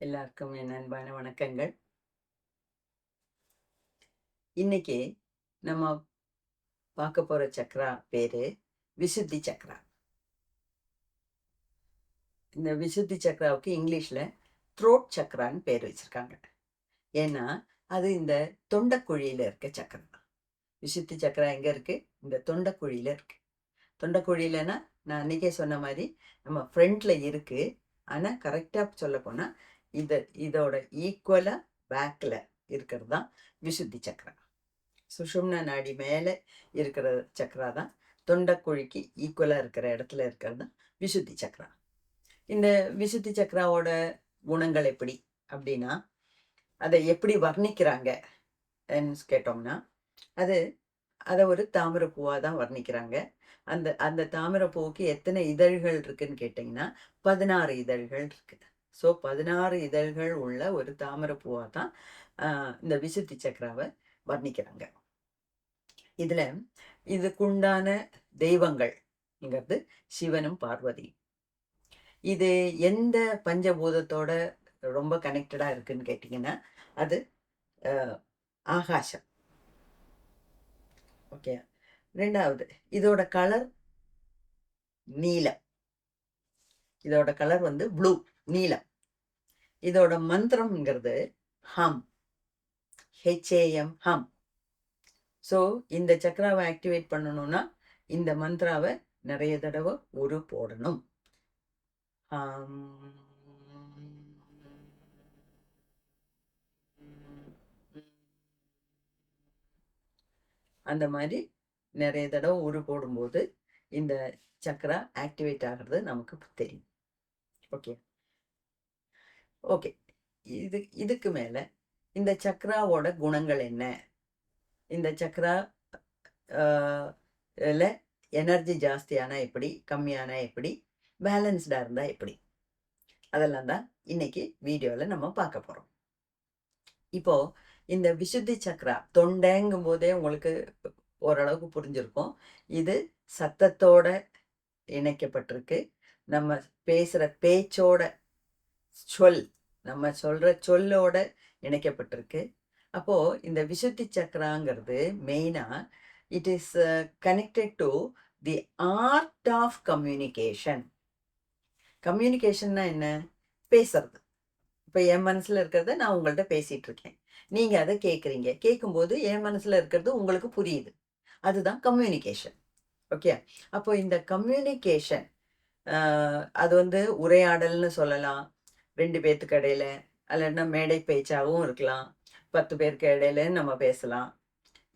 எல்லாருக்கும் என் அன்பான வணக்கங்கள். இன்னைக்கு நம்ம பார்க்க போற சக்ரா பேரு விசுத்தி சக்ரா. இந்த விசுத்தி சக்ராவுக்கு இங்கிலீஷ்ல த்ரோட் சக்ரான்னு பேர் வச்சிருக்காங்க. ஏன்னா அது இந்த தொண்டைக்குழியில இருக்க சக்கரம். விசுத்தி சக்ரா எங்க இருக்கு? இந்த தொண்டைக்குழியில இருக்கு. தொண்டைக்குழியிலனா நான் அன்னைக்கே சொன்ன மாதிரி நம்ம ஃப்ரண்ட்ல இருக்கு. ஆனா கரெக்டா சொல்ல போனா இதோட ஈக்குவலா பேக்ல இருக்கிறது தான் விசுத்தி சக்ரா. சுஷும்னா நாடி மேலே இருக்கிற சக்ரா தான் தொண்டைக்குழிக்கு ஈக்குவலாக இருக்கிற இடத்துல இருக்கிறது தான் விசுத்தி சக்ரா. இந்த விசுத்தி சக்ராவோட குணங்கள் எப்படி அப்படின்னா, அதை எப்படி வர்ணிக்கிறாங்க கேட்டோம்னா, அதை ஒரு தாமரைப்பூவாக தான் வர்ணிக்கிறாங்க. அந்த அந்த தாமரைப்பூவுக்கு எத்தனை இதழ்கள் இருக்குன்னு கேட்டிங்கன்னா 16 இதழ்கள் இருக்கு. ஸோ 16 இதழ்கள் உள்ள ஒரு தாமரைப்பூவாக தான் இந்த விசுத்தி சக்ராவை வர்ணிக்கிறாங்க. இதுல இதுக்குண்டான தெய்வங்கள்ங்கிறது சிவனும் பார்வதியும். இது எந்த பஞ்சபூதத்தோட ரொம்ப கனெக்டடா இருக்குன்னு கேட்டீங்கன்னா, அது ஆகாசம். ஓகே. ரெண்டாவது, இதோட கலர் நீலம். இதோட கலர் வந்து ப்ளூ, நீலம். இதோட மந்திரம்ங்கிறது ஹம், HAM, ஹம். ஸோ இந்த சக்கராவை ஆக்டிவேட் பண்ணணும்னா இந்த மந்த்ராவை நிறைய தடவை போடணும். அந்த மாதிரி நிறைய தடவை போடும்போது இந்த சக்கரா ஆக்டிவேட் ஆகிறது நமக்கு தெரியும். ஓகே ஓகே இதுக்கு மேல இந்த சக்கராவோட குணங்கள் என்ன? இந்த சக்கரா எனர்ஜி ஜாஸ்தியானா எப்படி, கம்மியானா எப்படி, பேலன்ஸ்டா இருந்தா எப்படி, அதெல்லாம் தான் இன்னைக்கு வீடியோவில் நம்ம பார்க்க போறோம். இப்போ இந்த விசுத்தி சக்ரா தொண்டைங்கும் போதே உங்களுக்கு ஓரளவுக்கு புரிஞ்சிருக்கும். இது சத்தத்தோட இணைக்கப்பட்டிருக்கு. நம்ம பேசுற பேச்சோட நம்ம சொல்ற சொல்லோட இணைக்கப்பட்டிருக்கு. அப்போ இந்த விசுத்தி சக்ராங்கிறது மெயினா it is connected to the art of communication. கம்யூனிகேஷன்னா என்ன? பேசுறது. இப்போ என் மனசுல இருக்கிறத நான் உங்கள்கிட்ட பேசிட்டு இருக்கேன், நீங்க அதை கேட்குறீங்க. கேட்கும்போது என் மனசுல இருக்கிறது உங்களுக்கு புரியுது. அதுதான் கம்யூனிகேஷன். ஓகே. அப்போ இந்த கம்யூனிகேஷன் அது வந்து உரையாடல்னு சொல்லலாம், 2 பேத்துக்கு இடையில. இல்லைன்னா மேடை பேச்சாகவும் இருக்கலாம், 10 பேருக்கு இடையில நம்ம பேசலாம்,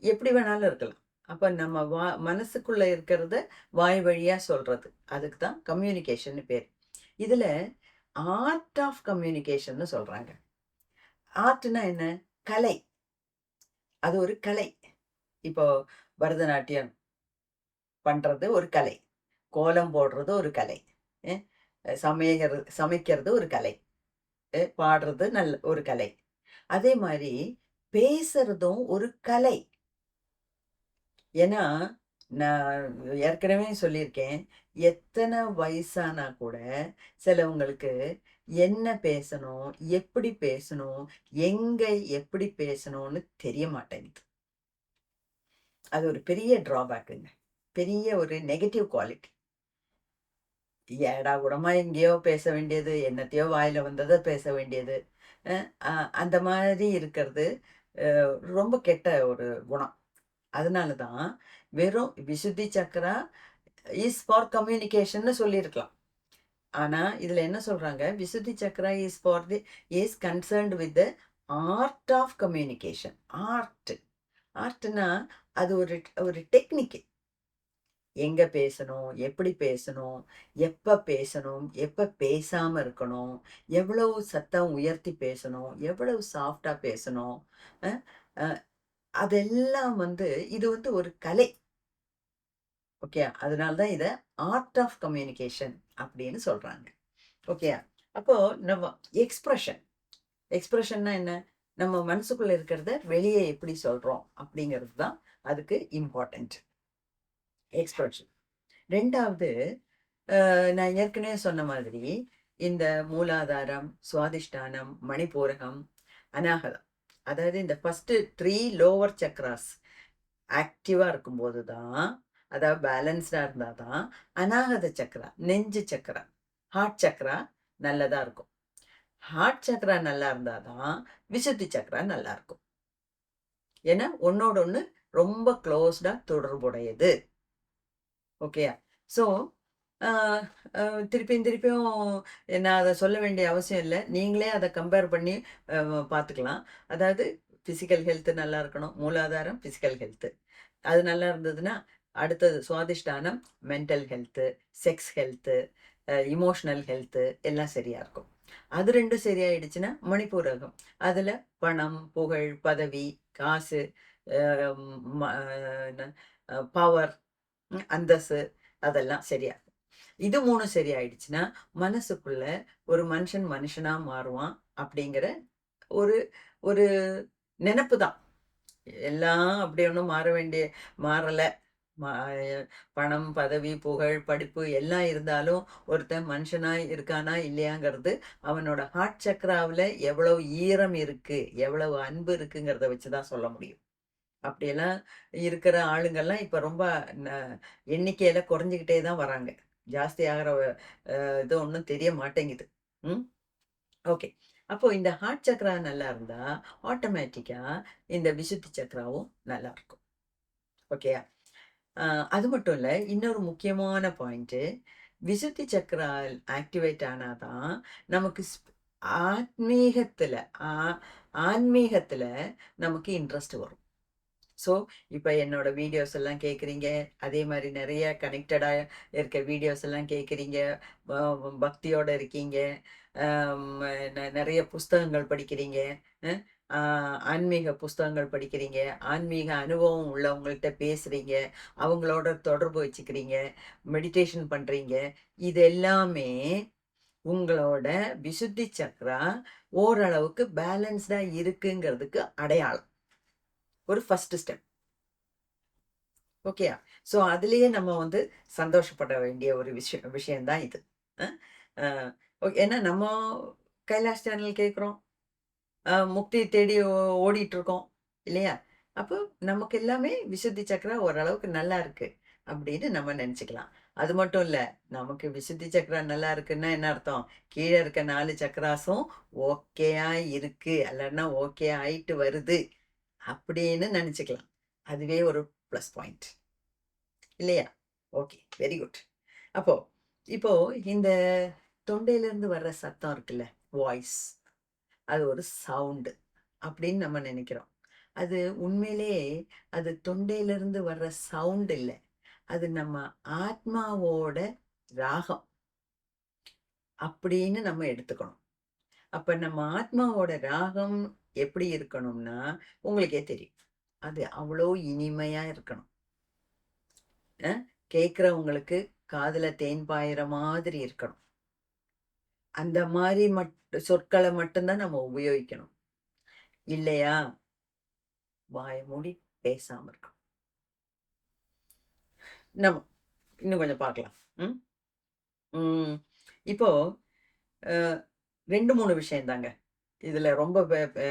எப்படி வேணாலும் இருக்கலாம். அப்போ நம்ம மனசுக்குள்ள இருக்கிறத வாய் வழியா சொல்றது, அதுக்கு தான் கம்யூனிகேஷன் பேர். இதுல ஆர்ட் ஆஃப் கம்யூனிகேஷன் சொல்றாங்க. ஆர்ட்னா என்ன? கலை. அது ஒரு கலை. இப்போ பரதநாட்டியம் பண்றது ஒரு கலை, கோலம் போடுறது ஒரு கலை, சமைக்கிறது ஒரு கலை, பாடுறது ஒரு கலை. அதே மாதிரி பேசுறதும் ஒரு கலை. ஏன்னா நான் ஏற்கனவே சொல்லியிருக்கேன், எத்தனை வயசானா கூட சிலவங்களுக்கு என்ன பேசணும், எப்படி பேசணும், எங்க எப்படி பேசணும்னு தெரிய மாட்டேங்குது. அது ஒரு பெரிய டிராபேக்குங்க, பெரிய ஒரு நெகட்டிவ் குவாலிட்டி. ஏடா கூடமா எங்கேயோ பேச வேண்டியது, என்னத்தையோ வாயில வந்ததை பேச வேண்டியது, அந்த மாதிரி இருக்கிறது ரொம்ப கெட்ட ஒரு குணம். அதனால தான் வெறும் விசுத்தி சக்கரா இஸ் ஃபார் கம்யூனிகேஷன்னு சொல்லியிருக்கலாம். ஆனா இதுல என்ன சொல்றாங்க? Vishuddhi chakra is concerned with the art of communication. ஆர்ட்னா அது ஒரு டெக்னிக். எங்க பேசணும், எப்படி பேசணும், எப்ப பேசணும், எப்ப பேசாம இருக்கணும், எவ்வளவு சத்தம் உயர்த்தி பேசணும், எவ்வளவு சாஃப்டா பேசணும், அதெல்லாம் இது ஒரு கலை. ஓகே. அதனால தான் இதை ஆர்ட் ஆஃப் கம்யூனிகேஷன் அப்படின்னு சொல்றாங்க. ஓகே. அப்போ நம்ம எக்ஸ்பிரஷன்னா என்ன? நம்ம மனசுக்குள்ள இருக்கிறத வெளியே எப்படி சொல்றோம் அப்படிங்கிறது தான் அதுக்கு இம்பார்ட்டன்ட். எக்ஸ்பிரஷன். ரெண்டாவது, நான் ஏற்கனவே சொன்ன மாதிரி இந்த மூலாதாரம், சுவாதிஷ்டானம், மணிப்பூரகம், அநாகதம். அதாவது இந்த ஃபர்ஸ்ட் 3 லோவர் சக்ராஸ் ஆக்டிவா இருக்கும்போது தான், அதாவது பேலன்ஸ்டா இருந்தா தான் அநாகத சக்ரா, நெஞ்சு சக்ரா, ஹார்ட் சக்ரா நல்லதா இருக்கும். ஹார்ட் சக்ரா நல்லா இருந்தா தான் விசுத்தி சக்ரா நல்லா இருக்கும். ஏன்னா ஒன்னோட ஒண்ணு ரொம்ப க்ளோஸ்டா தொடர்புடையது. ஓகேயா? ஸோ அ அ திருப்பியும் திருப்பியும் நான் அத சொல்ல வேண்டிய அவசியம் இல்ல. நீங்களே அத கம்பேர் பண்ணி அ பார்த்துக்கலாம். அதாவது பிசிக்கல் ஹெல்த் நல்லா இருக்கணும். மூலாதாரம் பிசிக்கல் ஹெல்த். அது நல்லா இருந்ததுன்னா, அடுத்தது Swadhisthana, mental health, sex health, emotional health எல்லாம் சரியா இருக்கும். அது 2ம் சரியாயிடுச்சுன்னா, மணிப்பூரகம். அதுல பணம், புகழ், பதவி, காசு, அ ம என்ன பவர், அந்தஸ்து அதெல்லாம் சரியா இருக்கும். இது 3ம் சரியாயிடுச்சுன்னா, மனசுக்குள்ள ஒரு மனுஷன் மனுஷனா மாறுவான் அப்படிங்கிற ஒரு ஒரு நெனப்பு தான். எல்லாம் அப்படி ஒண்ணும் மாறல. மா பணம், பதவி, புகழ், படிப்பு எல்லாம் இருந்தாலும், ஒருத்தன் மனுஷனா இருக்கானா இல்லையாங்கிறது, அவனோட ஹார்ட் சக்ராவுல எவ்வளவு ஈரம் இருக்கு, எவ்வளவு அன்பு இருக்குங்கிறத வச்சு தான் சொல்ல முடியும். அப்படியெல்லாம் இருக்கிற ஆளுங்கலாம் இப்ப ரொம்ப ந எண்ணிக்கையில குறைஞ்சுகிட்டே தான் வராங்க. ஜாஸ்தி ஆகுற இது ஒண்ணும் தெரிய மாட்டேங்குது. ம். ஓகே. அப்போ இந்த ஹார்ட் சக்ரா நல்லா இருந்தா, ஆட்டோமேட்டிக்கா இந்த விசுத்தி சக்ராவும் நல்லா இருக்கும். ஓகேயா? அ அது மட்டும் இல்ல, இன்னொரு முக்கியமான பாயிண்ட்டு, விசுத்தி சக்ரா ஆக்டிவேட் ஆனா தான், நமக்கு ஆத்மீகத்துல ஆ ஆன்மீகத்துல நமக்கு இன்ட்ரெஸ்ட் வரும். ஸோ, இப்ப என்னோட வீடியோஸ் எல்லாம் கேட்குறீங்க. அதே மாரி நெறைய கனெக்டடா இருக்க வீடியோஸ் எல்லாம் கேட்குறீங்க. ப பக்தியோட இருக்கீங்க. நெறைய புஸ்தகங்கள் படிக்கிறீங்க. அ ஆ ஆன்மீக புஸ்தகங்கள் படிக்கிறீங்க. ஆன்மீக அனுபவம் உள்ளவங்கள்ட்ட பேசுறீங்க. அவங்களோட தொடர்பு வச்சுக்கிறீங்க. மெடிடேஷன் பண்றீங்க. இது எல்லாமே உங்களோட விசுத்தி சக்ரா ஓரளவுக்கு பேலன்ஸ்டா இருக்குங்கிறதுக்கு அடையாளம். ஒரு ஃபர்ஸ்ட் ஸ்டெப். ஓகேயா? ஸோ, அதிலேயே நம்ம வந்து சந்தோஷப்பட வேண்டிய ஒரு விஷயம் தான் இது. அ, அ ஓகே. ஏன்னா நம்ம கைலாஷ் சேனல் கேட்குறோம். முக்தி தேடி ஓடிட்டுருக்கோம். இல்லையா? அப்போ நமக்கு எல்லாமே விசுத்தி சக்ரா ஓரளவுக்கு நல்லா இருக்கு. அப்படின்னு நம்ம நெனச்சுக்கலாம். அது மட்டும் இல்ல. நமக்கு விசுத்தி சக்ரா நல்லா இருக்குன்னா என்ன அர்த்தம்? கீழ இருக்க 4 சக்ராஸும் ஓகேயா இருக்கு. அல்லன்னா ஓகே ஆயிட்டு வருது. அப்படின்னு நெனச்சுக்கலாம். அதுவே ஒரு ப்ளஸ் பாயிண்ட். இல்லையா? ஓகே. Very good. அப்போ, இப்போ இந்த தொண்டையிலிருந்து வர்ற சத்தம் இருக்குல்ல, வாய்ஸ். அது ஒரு சவுண்டு அப்படின்னு நம்ம நினைக்கிறோம். அது உண்மையிலேயே அது தொண்டையிலிருந்து வர்ற சவுண்ட் இல்ல. அது நம்ம ஆத்மாவோட ராகம் அப்படின்னு நம்ம எடுத்துக்கணும். அப்ப நம்ம ஆத்மாவோட ராகம் எப்படி இருக்கணும்னா, உங்களுக்கே தெரியும். அது அவ்வளோ இனிமையா இருக்கணும். அ கேட்கிறவங்களுக்கு காதுல தேன் பாயிற மாதிரி இருக்கணும். அந்த மாரி சொற்கள மட்டும் தான் நம்ம உபயோகிக்கணும். இல்லையா, வாய மூடி பேசாம இருக்கணும். நம்ம இன்னும் கொஞ்சம் பார்க்கலாம். ம். ம். இப்போ அ 2, 3 விஷயம் தாங்க. இதுல ரொம்ப பெ பெ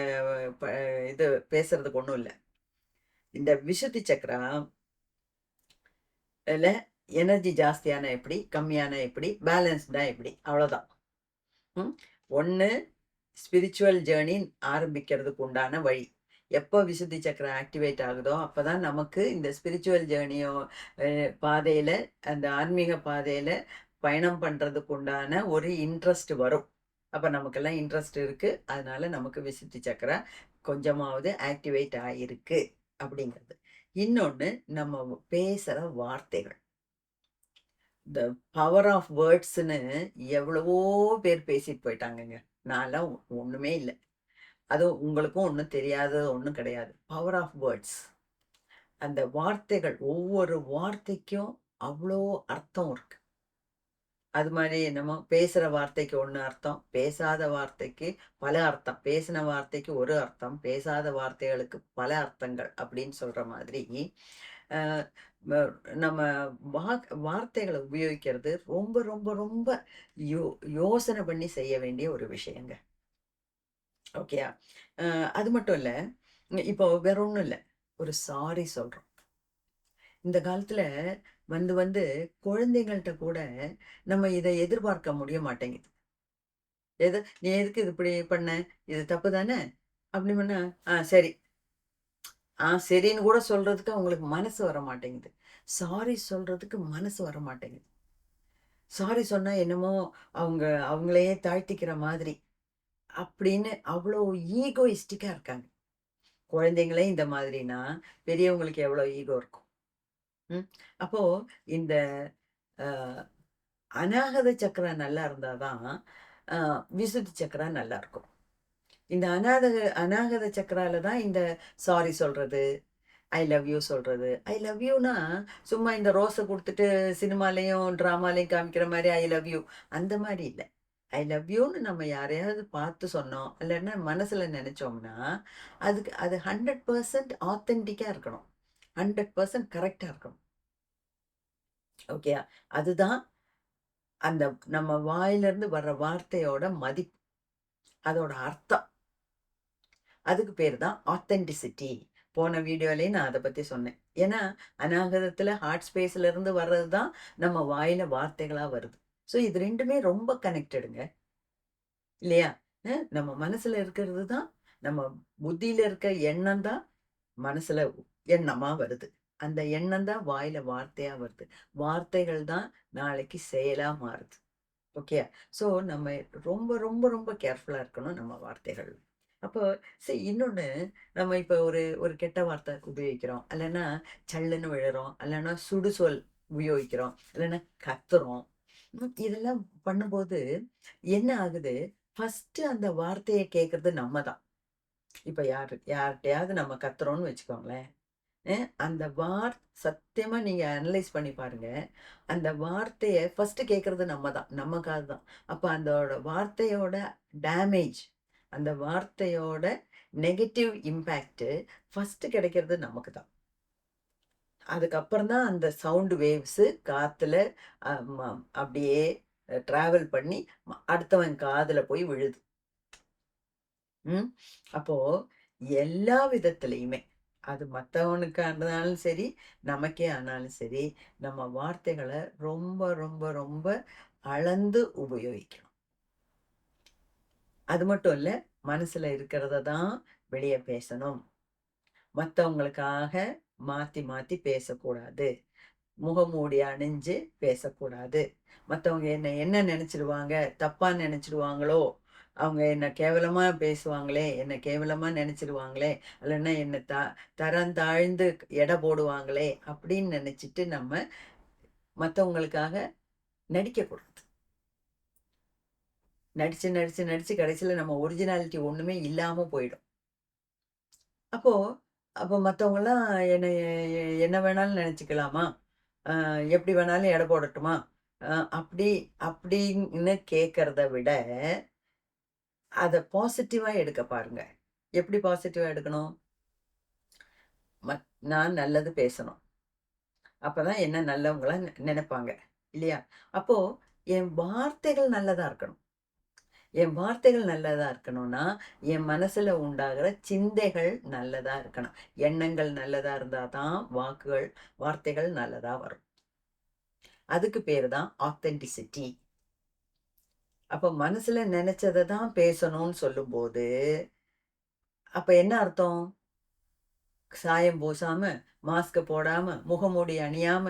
ப இது பேசுறதுக்கு ஒண்ணும் இல்ல. இந்த விசுத்தி சக்ரா ல எனர்ஜி ஜாஸ்தியானா எப்படி? கம்மியானா எப்படி? பேலன்ஸ்டா எப்படி? அவ்வளோதான். ம். ஒண்ணு ஸ்பிரிச்சுவல் ஜர்னி ஆரம்பிக்கிறதுக்கு உண்டான வழி. எப்போ விசுத்தி சக்கரம் ஆக்டிவேட் ஆகுதோ, அப்பதான் நமக்கு இந்த ஸ்பிரிச்சுவல் ஜர்னியோ பாதையில, அந்த ஆன்மீக பாதையில பயணம் பண்றதுக்கு உண்டான ஒரு இன்ட்ரெஸ்ட் வரும். அப்ப நமக்கெல்லாம் இன்ட்ரெஸ்ட் இருக்கு. அதனால நமக்கு விசுத்தி சக்கரம் கொஞ்சமாவது ஆக்டிவேட் ஆயிருக்கு அப்படிங்கிறது. இன்னொன்னு நம்ம பேசுற வார்த்தைகள். இந்த பவர் ஆஃப் வேர்ட்ஸ்ன்னு எவ்வளவோ பேர் பேசிட்டு போயிட்டாங்கங்க. நான்லாம் ஒண்ணுமே இல்ல. அதுவும் உங்களுக்கும் ஒண்ணும் தெரியாதது ஒண்ணும் கிடையாது. Power of words. அந்த வார்த்தைகள் ஒவ்வொரு வார்த்தைக்கும் அவ்ளோ அர்த்தம் இருக்கு. அது மாரி நம்ம பேசுற வார்த்தைக்கு ஒண்ணு அர்த்தம், பேசாத வார்த்தைக்கு பல அர்த்தம். பேசின வார்த்தைக்கு ஒரு அர்த்தம், பேசாத வார்த்தைகளுக்கு பல அர்த்தங்கள் அப்படின்னு சொல்ற மாதிரி, அ வ நம்ம வார்த்தைகள உபயோகிக்கிறது ரொம்ப, ரொம்ப, ரொம்ப யோ யோசனை பண்ணி செய்ய வேண்டிய ஒரு விஷயங்க. ஓகேயா? அ அது மட்டும் இல்ல. இப்போ வேற ஒண்ணும் இல்ல. ஒரு சாரி சொல்றோம். இந்த காலத்துல வந்து வந்து குழந்தைங்கள்ட்ட கூட நம்ம இத எதிர்பார்க்க முடிய மாட்டேங்குது. "நீ எதுக்கு இது இப்படி பண்ண? இது தப்பு தானே?" அப்படி பண்ணா, சரி." சரின்னு கூட சொல்றதுக்கு அவங்களுக்கு மனசு வர மாட்டேங்குது. சாரி சொல்றதுக்கு மனசு வர மாட்டேங்குது. சாரி சொன்னா என்னமோ அவங்க அவங்களையே தாழ்த்திக்கிற மாதிரி அப்படின்னு அவ்வளோ ஈகோயிஸ்டிக்கா இருக்காங்க. குழந்தைங்களே இந்த மாதிரினா, பெரியவங்களுக்கு எவ்வளோ ஈகோ இருக்கும். ம். அப்போ இந்த அ அநாகத சக்கரம் நல்லா இருந்தா தான், அ விசுத்தி சக்கரம் நல்லா இருக்கும். இந்த அநாகத சக்கரால தான் இந்த சாரி சொல்றது, ஐ லவ் யூ சொல்றது. ஐ லவ் யூன்னா, சும்மா இந்த ரோஸ குடுத்துட்டு சினிமாலயும், ட்ராமாலயும் காமிக்கிற மாரி ஐ லவ் யூ அந்த மாரி இல்ல. ஐ லவ் யூன்னு நம்ம யாரையாவது பார்த்து சொன்னோம், இல்லன்னா மனசுல நெனச்சோம்னா, அதுக்கு அது 100% ஆத்தென்டிக்கா இருக்கணும். 100% கரெக்ட்டா இருக்கணும். ஓகேயா? அதுதான் அந்த நம்ம வாயிலருந்து வர்ற வார்த்தையோட மதிப்பு. அதோட அர்த்தம். அதுக்கு பேரு தான் ஆத்தென்டிசிட்டி. போன வீடியோலயே நான் அத பத்தி சொன்னேன். ஏன்னா, அநாகதத்துல ஹார்ட் ஸ்பேஸ்ல இருந்து வர்றது தான் நம்ம வாயில வார்த்தைகளா வருது. ஸோ இது 2மே ரொம்ப கனெக்டடுங்க. இல்லையா? நம்ம மனசுல இருக்கிறது தான், நம்ம புத்தியில இருக்க எண்ணம் தான் மனசுல எண்ணமா வருது. அந்த எண்ணம் தான் வாயில வார்த்தையா வருது. வார்த்தைகள் தான் நாளைக்கு செயலா மாறுது. ஓகே. ஸோ நம்ம ரொம்ப, ரொம்ப, ரொம்ப கேர்ஃபுல்லா இருக்கணும் நம்ம வார்த்தைகள். அப்போ இன்னொன்னு நம்ம இப்ப ஒரு ஒரு கெட்ட வார்த்தை உபயோகிக்கிறோம். இல்லன்னா சல்லுன்னு விழுறோம். இல்லன்னா சுடுசொல் உபயோகிக்கிறோம். இல்லன்னா கத்துறோம். இதெல்லாம் பண்ணும்போது என்ன ஆகுது? ஃபர்ஸ்ட்டு அந்த வார்த்தைய கேட்கறது நம்ம தான். இப்ப யார்ட்டயாவது நம்ம கத்துறோம்னு வச்சுக்கோங்களேன். அ அந்த சத்தியமா நீங்க அனலைஸ் பண்ணி பாருங்க. அந்த வார்த்தைய ஃபர்ஸ்ட்டு கேட்கறது நம்ம தான். நம்ம காது தான். அப்ப அந்தோட வார்த்தையோட டேமேஜ், அந்த வார்த்தையோட நெகட்டிவ் இம்பேக்ட்டு ஃபர்ஸ்ட்டு கிடைக்கிறது நமக்கு தான். அதுக்கப்புறம் தான் அந்த சவுண்ட் வேவ்ஸு காத்துல அ ம அப்படியே டிராவல் பண்ணி அடுத்தவன் காதுல போய் விழுது. ம். அப்போ எல்லா விதத்திலயுமே, அது மத்தவனுக்கு ஆனாலும் சரி, நமக்கே ஆனாலும் சரி, நம்ம வார்த்தைகள ரொம்ப, ரொம்ப, ரொம்ப அளந்து உபயோகிக்கணும். அது மட்டும் இல்ல, மனசுல இருக்கிறத தான் வெளிய பேசணும். மத்தவங்களுக்காக மாத்தி, மாத்தி பேசக்கூடாது. முகமூடி அணிஞ்சு பேசக்கூடாது. மத்தவங்க என்ன என்ன நெனச்சுருவாங்க? தப்பா நெனச்சுருவாங்களோ? அவங்க என்ன கேவலமா பேசுவாங்களே! என்ன கேவலமா நெனச்சுருவாங்களே! இல்லன்னா என்ன தரம் தாழ்ந்து எடை போடுவாங்களே! அப்படின்னு நெனச்சுட்டு நம்ம மத்தவங்களுக்காக நடிக்கக்கூடாது. நடிச்சு, நடிச்சு, நடிச்சு கடைசில நம்ம ஒரிஜினாலிட்டி ஒண்ணுமே இல்லாம போயிடும். அப்போ அப்போ மத்தவங்கலாம் என்னைய என்ன வேணாலும் நெனச்சுக்கலாமா? எப்படி வேணாலும் எடை போடட்டுமா? அ அப்படி அப்படின்னு கேட்கறத விட, அத பாசிட்டிவா எடுக்க பாருங்க. எப்படி பாசிட்டிவா எடுக்கணும்? நான் நல்லது பேசணும். அப்பதான் என்ன நல்லவங்களா நெனைப்பாங்க. இல்லையா? அப்போ என் வார்த்தைகள் நல்லதா இருக்கணும். என் வார்த்தைகள் நல்லதா இருக்கணும்னா, என் மனசுல உண்டாகுற சிந்தைகள் நல்லதா இருக்கணும். எண்ணங்கள் நல்லதா இருந்தா தான் வார்த்தைகள் நல்லதா வரும். அதுக்கு பேரு தான் ஆத்தென்டிசிட்டி. அப்ப மனசுல நெனச்சத தான் பேசணும்னு சொல்லும்போது, அப்ப என்ன அர்த்தம்? சாயம் பூசாம, மாஸ்க்க போடாம, முகமூடி அணியாம,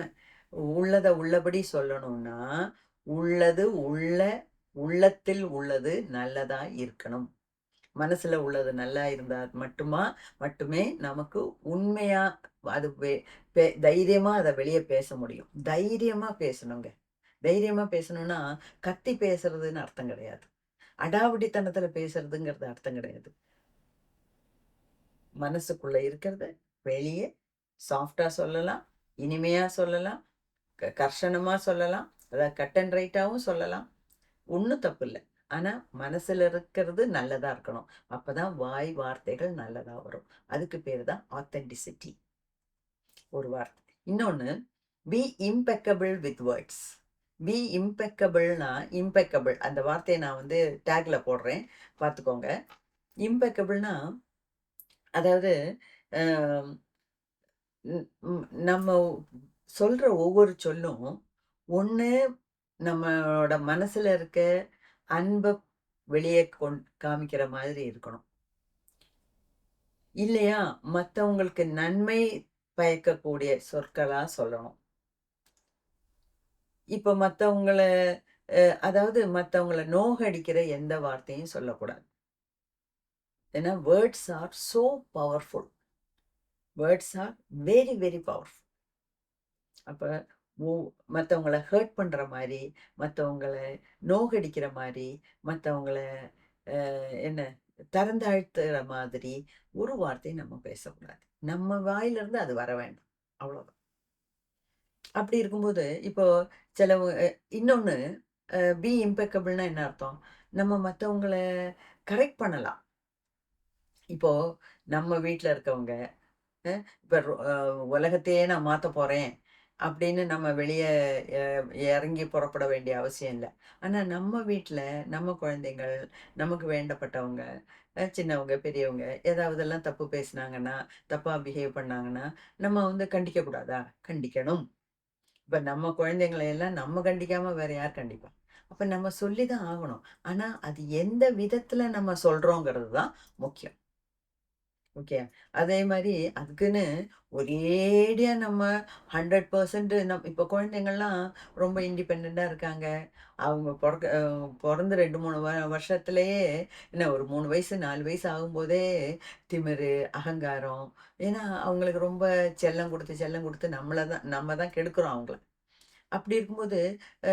உள்ளத உள்ளபடி சொல்லணும்னா, உள்ளது உள்ளத்தில் உள்ளது நல்லதா இருக்கணும். மனசுல உள்ளது நல்லா இருந்தா மட்டுமே நமக்கு உண்மையா அது தைரியமா அத வெளிய பேச முடியும். தைரியமா பேசணுங்க. தைரியமா பேசணும்னா, கத்தி பேசுறதுன்னு அர்த்தம் கிடையாது. அடாவடித்தனத்துல பேசுறதுங்கிறது அர்த்தம் கிடையாது. மனசுக்குள்ள இருக்கிறத வெளிய சாஃப்ட்டா சொல்லலாம், இனிமையா சொல்லலாம், கர்ஷனமா சொல்லலாம், அதாவது கட் அண்ட் ரைட்டாவும் சொல்லலாம். ஒண்ணும் தப்பில்ல. ஆனா, மனசுல இருக்கிறது நல்லதா இருக்கணும். அப்பதான் வார்த்தைகள் நல்லதா வரும். அதுக்கு பேரு தான் ஆத்தென்டிசிட்டி. ஒரு வார்த்தை. இன்னொன்னு, be impeccable with words. Be இம்பெக்கபிள்னா, இம்பெக்கபிள் அந்த வார்த்தையை நான் வந்து டேக்ல போடுறேன், பார்த்துக்கோங்க. இம்பெக்கபிள்னா, அதாவது அம், நம்ம சொல்ற ஒவ்வொரு சொல்லும் ஒண்ணு நம்மளோட மனசுல இருக்க அன்ப வெளியே காமிக்கிற மாதிரி இருக்கணும். இல்லையா, மத்தவங்களுக்கு நன்மை பயக்கக்கூடிய சொற்களா சொல்லணும். இப்ப மத்தவங்கள அதாவது மத்தவங்கள நோகடிக்கிற எந்த வார்த்தையும் சொல்லக்கூடாது. ஏன்னா words are so powerful. Words are very very powerful. அப்ப ஒ மத்தவங்கள ஹர்ட் பண்ற மாரி, மத்தவங்கள நோகடிக்கிற மாரி, மத்தவங்கள என்ன தரந்தாழ்த்துற மாதிரி ஒரு வார்த்தையும் நம்ம பேசக்கூடாது. நம்ம வாயிலிருந்து அது வர வேண்டாம். அவ்வளோதான். அப்படி இருக்கும்போது, இப்போ சிலவங்க இன்னொன்னு பி இம்பெக்கபிள்னா என்ன அர்த்தம்? நம்ம மத்தவங்கள கரெக்ட் பண்ணலாம். இப்போ நம்ம வீட்ல இருக்கவங்க, இப்ப உலகத்தையே நான் மாத்தப் போறேன் அப்படின்னு நம்ம வெளிய எ இறங்கி புறப்பட வேண்டிய அவசியம் இல்ல. ஆனா நம்ம வீட்ல, நம்ம குழந்தைகள், நமக்கு வேண்டப்பட்டவங்க, சின்னவங்க, பெரியவங்க ஏதாவதெல்லாம் தப்பு பேசுனாங்கன்னா, தப்பா பிஹேவ் பண்ணாங்கன்னா, நம்ம வந்து கண்டிக்க கூடாதா? கண்டிக்கணும். இப்ப நம்ம குழந்தைங்கள எல்லாம் நம்ம கண்டிக்காம வேற யார் கண்டிப்பா? அப்ப நம்ம சொல்லி தான் ஆகணும். ஆனா, அது எந்த விதத்துல நம்ம சொல்றோங்கிறது தான் முக்கியம். ஓகே. அதே மாரி அதுக்குன்னு ஒரேடியா நம்ம 100% இப்ப குழந்தைங்கள்லாம் ரொம்ப இண்டிபெண்டன்ட்டா இருக்காங்க. அவங்க பொறந்து 2, 3 வருஷத்திலேயே என்ன ஒரு 3 வயசு, 4 வயசு ஆகும்போதே திமிரு, அகங்காரம். ஏன்னா, அவங்களுக்கு ரொம்ப செல்லம் குடுத்து, செல்லம் குடுத்து நம்ம தான் கெடுக்குறோம் அவங்கள. அப்படி இருக்கும்போது, அ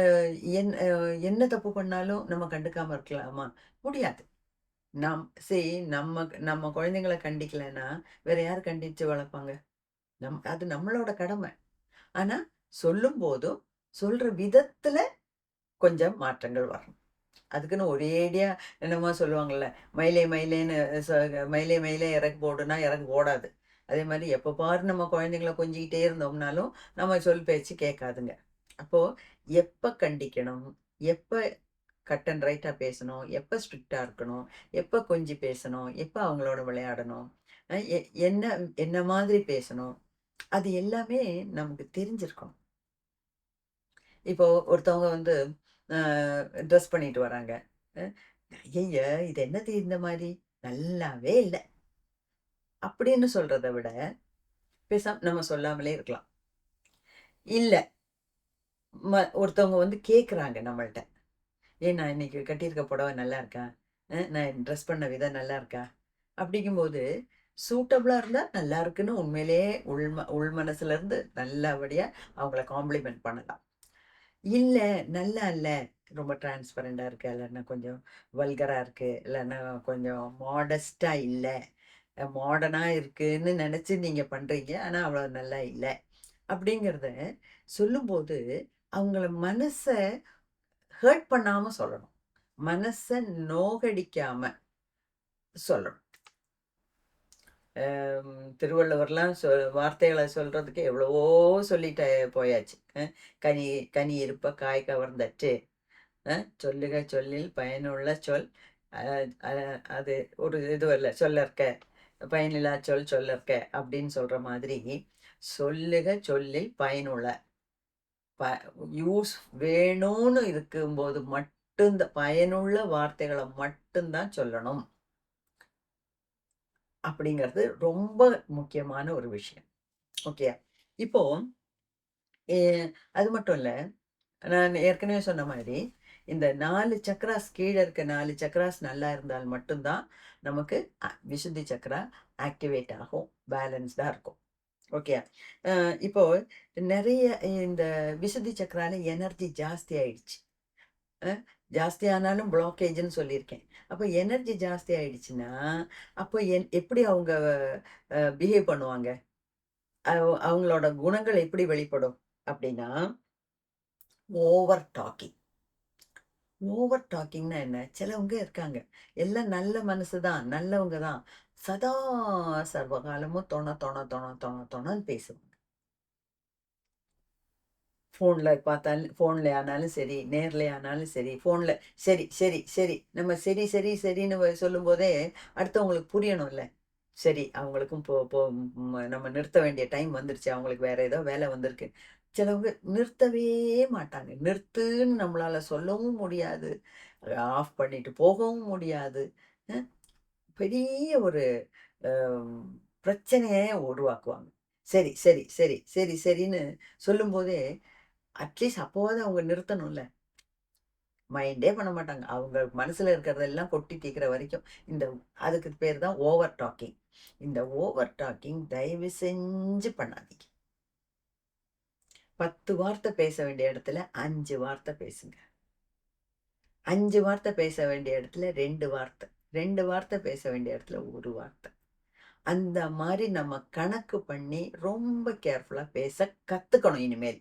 என்ன தப்பு பண்ணாலும் நம்ம கண்டுக்காம இருக்கலாமா? முடியாது. நாம் நம்ம நம்ம குழந்தைங்கள கண்டிக்கலன்னா, வேற யார் கண்டிச்சு வளர்ப்பாங்க? அது நம்மளோட கடமை. ஆனா, சொல்லும்போதும், சொல்ற விதத்துல கொஞ்சம் மாற்றங்கள் வரணும். அதுக்குன்னு ஒரேடியா என்னமோ சொல்லுவாங்கல்ல, மயிலே மயிலேன்னு சொ மயிலே மயிலே இறகு போடுன்னா இறகு ஓடாது. அதே மாரி எப்ப பாரு நம்ம குழந்தைங்கள கொஞ்சிக்கிட்டே இருந்தோம்னாலும், நம்ம சொல் பேச்சு கேட்காதுங்க. அப்போ எப்ப கண்டிக்கணும்? எப்ப கட் அண்ட் ரைட்டா பேசணும்? எப்ப ஸ்ட்ரிக்ட்டா இருக்கணும்? எப்ப கொஞ்சி பேசணும்? எப்ப அவங்களோட விளையாடணும்? அ எ என்ன என்ன மாதிரி பேசணும்? அது எல்லாமே நமக்கு தெரிஞ்சிருக்கணும். இப்போ ஒருத்தவங்க வந்து அ ட்ரெஸ் பண்ணிட்டு வராங்க. அ "ஐயய்ய! இது என்னது இந்த மாரி? நல்லாவே இல்ல." அப்படின்னு சொல்றத விட, பேசாம நம்ம சொல்லாமலே இருக்கலாம். இல்ல, ஒருத்தவங்க வந்து கேட்குறாங்க நம்மள்ட்ட. "ஏன் நான் இன்னைக்கு கட்டியிருக்க புடவ நல்லா இருக்கா? நான் ட்ரெஸ் பண்ண விதம் நல்லா இருக்கா?" அப்படிங்கும்போது, சூட்டபிளா இருந்தா நல்லா இருக்குன்னு உண்மையிலேயே உள் மனசுல இருந்து நல்லபடியா அவங்கள காம்ப்ளிமெண்ட் பண்ணலாம். இல்ல, நல்லா இல்ல. ரொம்ப டிரான்ஸ்பரண்டா இருக்கு. இல்லன்னா கொஞ்சம் வல்கரா இருக்கு. இல்லன்னா கொஞ்சம் மாடஸ்ட்டா இல்ல. மாடர்னா இருக்குன்னு நெனச்சு நீங்க பண்றீங்க. ஆனா அவ்வளோ நல்லா இல்ல. அப்படிங்கிறத சொல்லும்போது, அவங்கள மனச ஹர்ட் பண்ணாம சொல்லணும். மனச நோகடிக்காம சொல்லணும். திருவள்ளுவர்லாம் வார்த்தைகள சொல்றதுக்கு எவ்வளவோ சொல்லிட்டு போயாச்சு. கனி கனி இருப்ப காய் கவர்ந்தற்று. சொல்லுக சொல்லில் பயனுள்ள சொல். அ அ அது ஒரு இது இல்ல சொல்லற்க. பயனில்லா சொல் சொல்லற்க அப்படின்னு சொல்ற மாதிரி, சொல்லுக சொல்லில் பயனுள்ள. ப யூஸ் வேணும்னு இருக்கும்போது பயனுள்ள வார்த்தைகள மட்டும் தான் சொல்லணும். அப்படிங்கிறது ரொம்ப முக்கியமான ஒரு விஷயம். ஓகே. இப்போ எ அது மட்டும் இல்ல. நான் ஏற்கனவே சொன்ன மாரி, இந்த 4 சக்ராஸ் கீழ இருக்க 4 சக்ராஸ் நல்லா இருந்தால் மட்டும் தான் நமக்கு விசுத்தி சக்ரா ஆக்டிவேட் ஆகும். பேலன்ஸ்டா இருக்கும். ஓகே. இப்போ நெறைய இந்த விசுத்தி சக்ரால எனர்ஜி ஜாஸ்தி ஆயிடுச்சு. அ ஜாஸ்தி ஆனாலும் பிளாக்கேஜ்ன்னு சொல்லியிருக்கேன். அப்ப எனர்ஜி ஜாஸ்தி ஆயிடுச்சுன்னா, அப்போ எப்படி அவங்க பிஹேவ் பண்ணுவாங்க? அவங்களோட குணங்கள் எப்படி வெளிப்படும்? அப்படின்னா, ஓவர் டாக்கிங். ஓவர் டாக்கிங்னா என்ன? சிலவங்க இருக்காங்க. எல்லாம் நல்ல மனசு தான், நல்லவங்க தான். சதா சர்வகாலமும் தொண தொண தொண தொண தொணன்னு பேசுவாங்க. ஃபோன்ல பார்த்தாலும் ஃபோன்ல ஆனாலும் சரி, நேர்ல ஆனாலும் சரி, ஃபோன்ல சரி, சரி, சரி. நம்ம சரி, சரி, சரின்னு சொல்லும்போதே அடுத்தவங்களுக்கு புரியணும்ல. சரி, அவங்களுக்கும் போ போ நம்ம நிறுத்த வேண்டிய டைம் வந்துருச்சு. அவங்களுக்கு வேற ஏதோ வேலை வந்திருக்கு. சிலவங்க நிறுத்தவே மாட்டாங்க. நிறுத்துன்னு நம்மளால சொல்லவும் முடியாது. ஆஃப் பண்ணிட்டு போகவும் முடியாது. அ பெரிய ஒரு அ பிரச்சனையே உருவாக்குவாங்க. சரி, சரி, சரி, சரி, சரின்னு சொல்லும்போதே, அட்லீஸ்ட் அப்பவாவது அவங்க நிறுத்தணும்ல. மைண்டே பண்ண மாட்டாங்க. அவங்க மனசுல இருக்கிறதெல்லாம் கொட்டி தீர்க்கிற வரைக்கும். அதுக்கு பேர் தான் ஓவர் டாக்கிங். இந்த ஓவர் டாக்கிங் தயவு செஞ்சு பண்ணாதீங்க. 10 வார்த்தை பேச வேண்டிய இடத்துல 5 வார்த்தை பேசுங்க. 5 வார்த்தை பேச வேண்டிய இடத்துல 2 வார்த்தை. 2 வார்த்தை பேச வேண்டிய இடத்துல 1 வார்த்தை. அந்த மாரி நம்ம கணக்கு பண்ணி ரொம்ப கேர்ஃபுல்லா பேச கத்துக்கணும் இனிமேல்.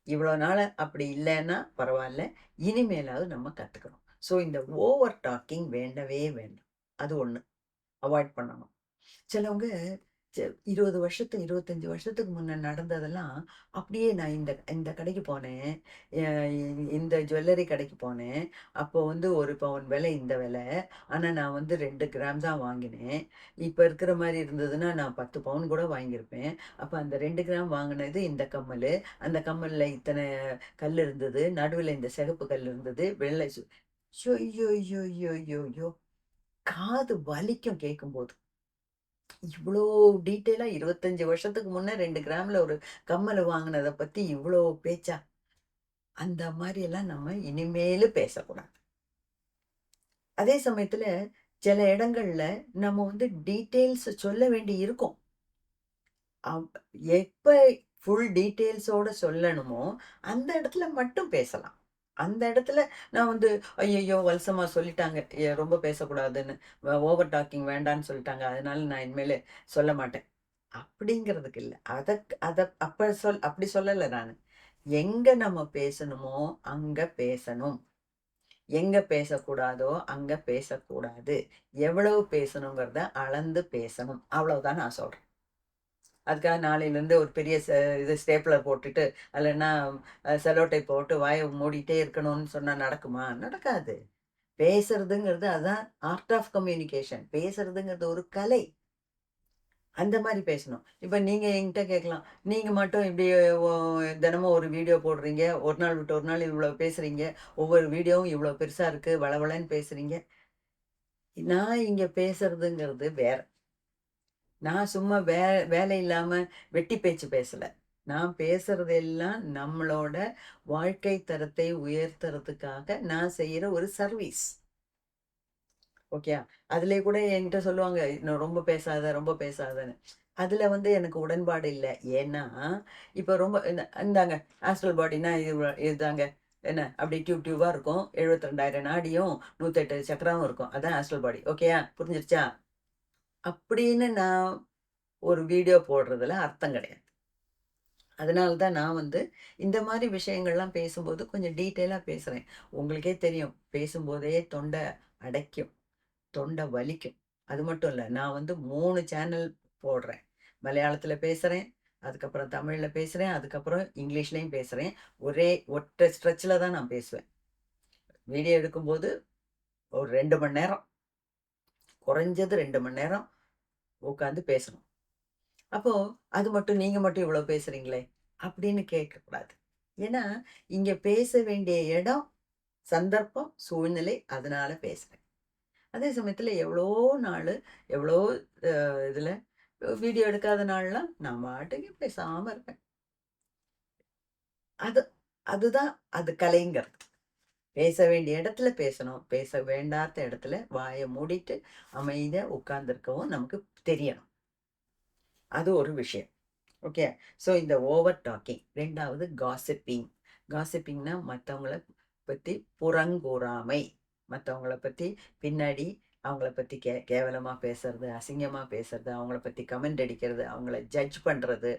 இவ்வளோ நாளா அப்படி இல்லன்னா பரவால்ல. இனிமேலாவது நம்ம கத்துக்கணும். ஸோ இந்த ஓவர் டாக்கிங் வேண்டவே வேண்டாம். அது 1 அவாய்ட் பண்ணணும். சிலவங்க செ 20 வருஷத்துக்கு 25 வருஷத்துக்கு முன்ன நடந்ததெல்லாம் அப்படியே நான் இந்த இந்த கடைக்கு போனேன். அ இந்த ஜுவல்லரி கடைக்கு போனேன். அப்போ வந்து 1 பவுன் விலை இந்த விலை. ஆனா நான் வந்து 2 கிராம் தான் வாங்கினேன். இப்ப இருக்கிற மாரி இருந்ததுன்னா நான் 10 பவுன் கூட வாங்கியிருப்பேன். அப்ப அந்த 2 கிராம் வாங்கினது இந்த கம்மலு. அந்த கம்மல்ல இத்தனை கல் இருந்தது. நடுவுல இந்த சிகப்பு கல் இருந்தது. வெள்ளை ஐய்யய்யய்யய்யய்யோ! காது வலிக்கும் கேட்கும்போது. இவ்ளோ டீட்டெயிலா 25 வருஷத்துக்கு முன்ன 2 கிராம்ல ஒரு கம்மல வாங்குனத பத்தி இவ்ளோ பேச்சா? அந்த மாரியெல்லாம் நம்ம இனிமேலு பேசக்கூடாது. அதே சமயத்துல சில இடங்கள்ல நம்ம வந்து டீட்டெயில்ஸ் சொல்ல வேண்டி இருக்கும். அவ் எப்ப ஃபுல் டீட்டெயில்ஸோட சொல்லணுமோ, அந்த இடத்துல மட்டும் பேசலாம். அந்த இடத்துல நான் வந்து ஐய்யய்யோ! வல்சமா சொல்லிட்டாங்க. ரொம்ப பேசக்கூடாதுன்னு. ஓவர் டாக்கிங் வேண்டான்னு சொல்லிட்டாங்க. அதனால நான் இனிமேலு சொல்ல மாட்டேன். அப்படிங்கிறதுக்கு இல்ல. அப்படி சொல்லல நானு. எங்க நம்ம பேசணுமோ, அங்க பேசணும். எங்க பேசக்கூடாதோ, அங்க பேசக்கூடாது. எவ்வளவு பேசணுங்கிறத அளந்து பேசணும். அவ்வளவுதான் நான் சொல்றேன். அதுக்காக நாளையிலருந்து ஒரு பெரிய இது ஸ்டேப்லர் போட்டுட்டு, இல்லன்னா செல்லோ டேப் போட்டு வாய மூடிட்டே இருக்கணும்னு சொன்னா நடக்குமா? நடக்காது. பேசுறதுங்கிறது அதான் ஆர்ட் ஆஃப் கம்யூனிகேஷன். பேசுறதுங்கிறது ஒரு கலை. அந்த மாரி பேசணும். இப்ப நீங்க என்கிட்ட கேட்கலாம். நீங்க மட்டும் இப்படி ஒ தினமும் ஒரு வீடியோ போடுறீங்க. ஒரு நாள் விட்டு ஒரு நாள் இவ்வளோ பேசுறீங்க. ஒவ்வொரு வீடியோவும் இவ்வளோ பெருசா இருக்கு. வளவளன்னு பேசுறீங்க. நான் இங்க பேசுறதுங்கிறது வேற. நான் சும்மா வேலை இல்லாம வெட்டி பேச்சு பேசல. நான் பேசுறது எல்லாம் நம்மளோட வாழ்க்கை தரத்தை உயர்த்துறதுக்காக நான் செய்யற ஒரு சர்வீஸ். ஓகேயா? அதிலயே கூட என்கிட்ட சொல்லுவாங்க, "இன்னும் ரொம்ப பேசாத, ரொம்ப பேசாதன்னு." அதில வந்து எனக்கு உடன்பாடு இல்ல. ஏன்னா, இப்ப ரொம்ப இந்தாங்க ஆஸ்ட்ரல் பாடின்னா இதுதாங்க. என்ன அப்படி டியூபா இருக்கும். 72,000 நாடியும், 108 சக்கராவும் இருக்கும். அதான் ஆஸ்ட்ரல் பாடி. ஓகேயா? புரிஞ்சிருச்சா? அப்படின்னு நான் ஒரு வீடியோ போடுறதுல அர்த்தம் கிடையாது. அதனால தான் நான் வந்து இந்த மாரி விஷயங்கள்லாம் பேசும்போது கொஞ்சம் டீட்டெயிலா பேசுறேன். உங்களுக்கே தெரியும். பேசும்போதே தொண்டை அடைக்கும். தொண்டை வலிக்கும். அது மட்டும் இல்ல. நான் வந்து 3 சேனல் போடுறேன். மலையாளத்தில பேசுறேன். அதுக்கப்புறம் தமிழ்ல பேசுறேன். அதுக்கப்புறம் இங்கிலீஷ்லயும் பேசுறேன். ஒரே ஒற்றை ஸ்ட்ரெச்ல தான் நான் பேசுவேன். வீடியோ எடுக்கும்போது ஒரு 2 மணி நேரம், குறைஞ்சது 2 மணி நேரம் உட்காந்து பேசணும். அப்போ அது மட்டும் நீங்க மட்டும் இவ்வளோ பேசுறீங்களே! அப்படின்னு கேட்கக்கூடாது. ஏன்னா, இங்க பேச வேண்டிய இடம், சந்தர்ப்பம், சூழ்நிலை அதனால பேசுறேன். அதே சமயத்துல எவ்வளோ நாளு, எவ்வளோ இதுல வீடியோ எடுக்காத நாள்லாம் நான் பாட்டுக்கு பேசாம இருப்பேன். அது அதுதான் அது கலைங்கிறது. பேச வேண்டிய இடத்துல பேசணும். பேச வேண்டாத இடத்துல வாய மூடிட்டு அமைதியா உட்கார்ந்திருக்கவும் நமக்கு தெரியணும். அது ஒரு விஷயம். ஓகே. ஸோ இந்த ஓவர் டாக்கிங். 2வது காசிப்பிங். காசிப்பிங்னா மத்தவங்கள பத்தி புறங்கூறாமை. மத்தவங்கள பத்தி பின்னாடி அவங்கள பத்தி கேவலமா பேசுறது, அசிங்கமா பேசுறது, அவங்கள பத்தி கமெண்ட் அடிக்கிறது, அவங்கள ஜட்ஜ் பண்றது.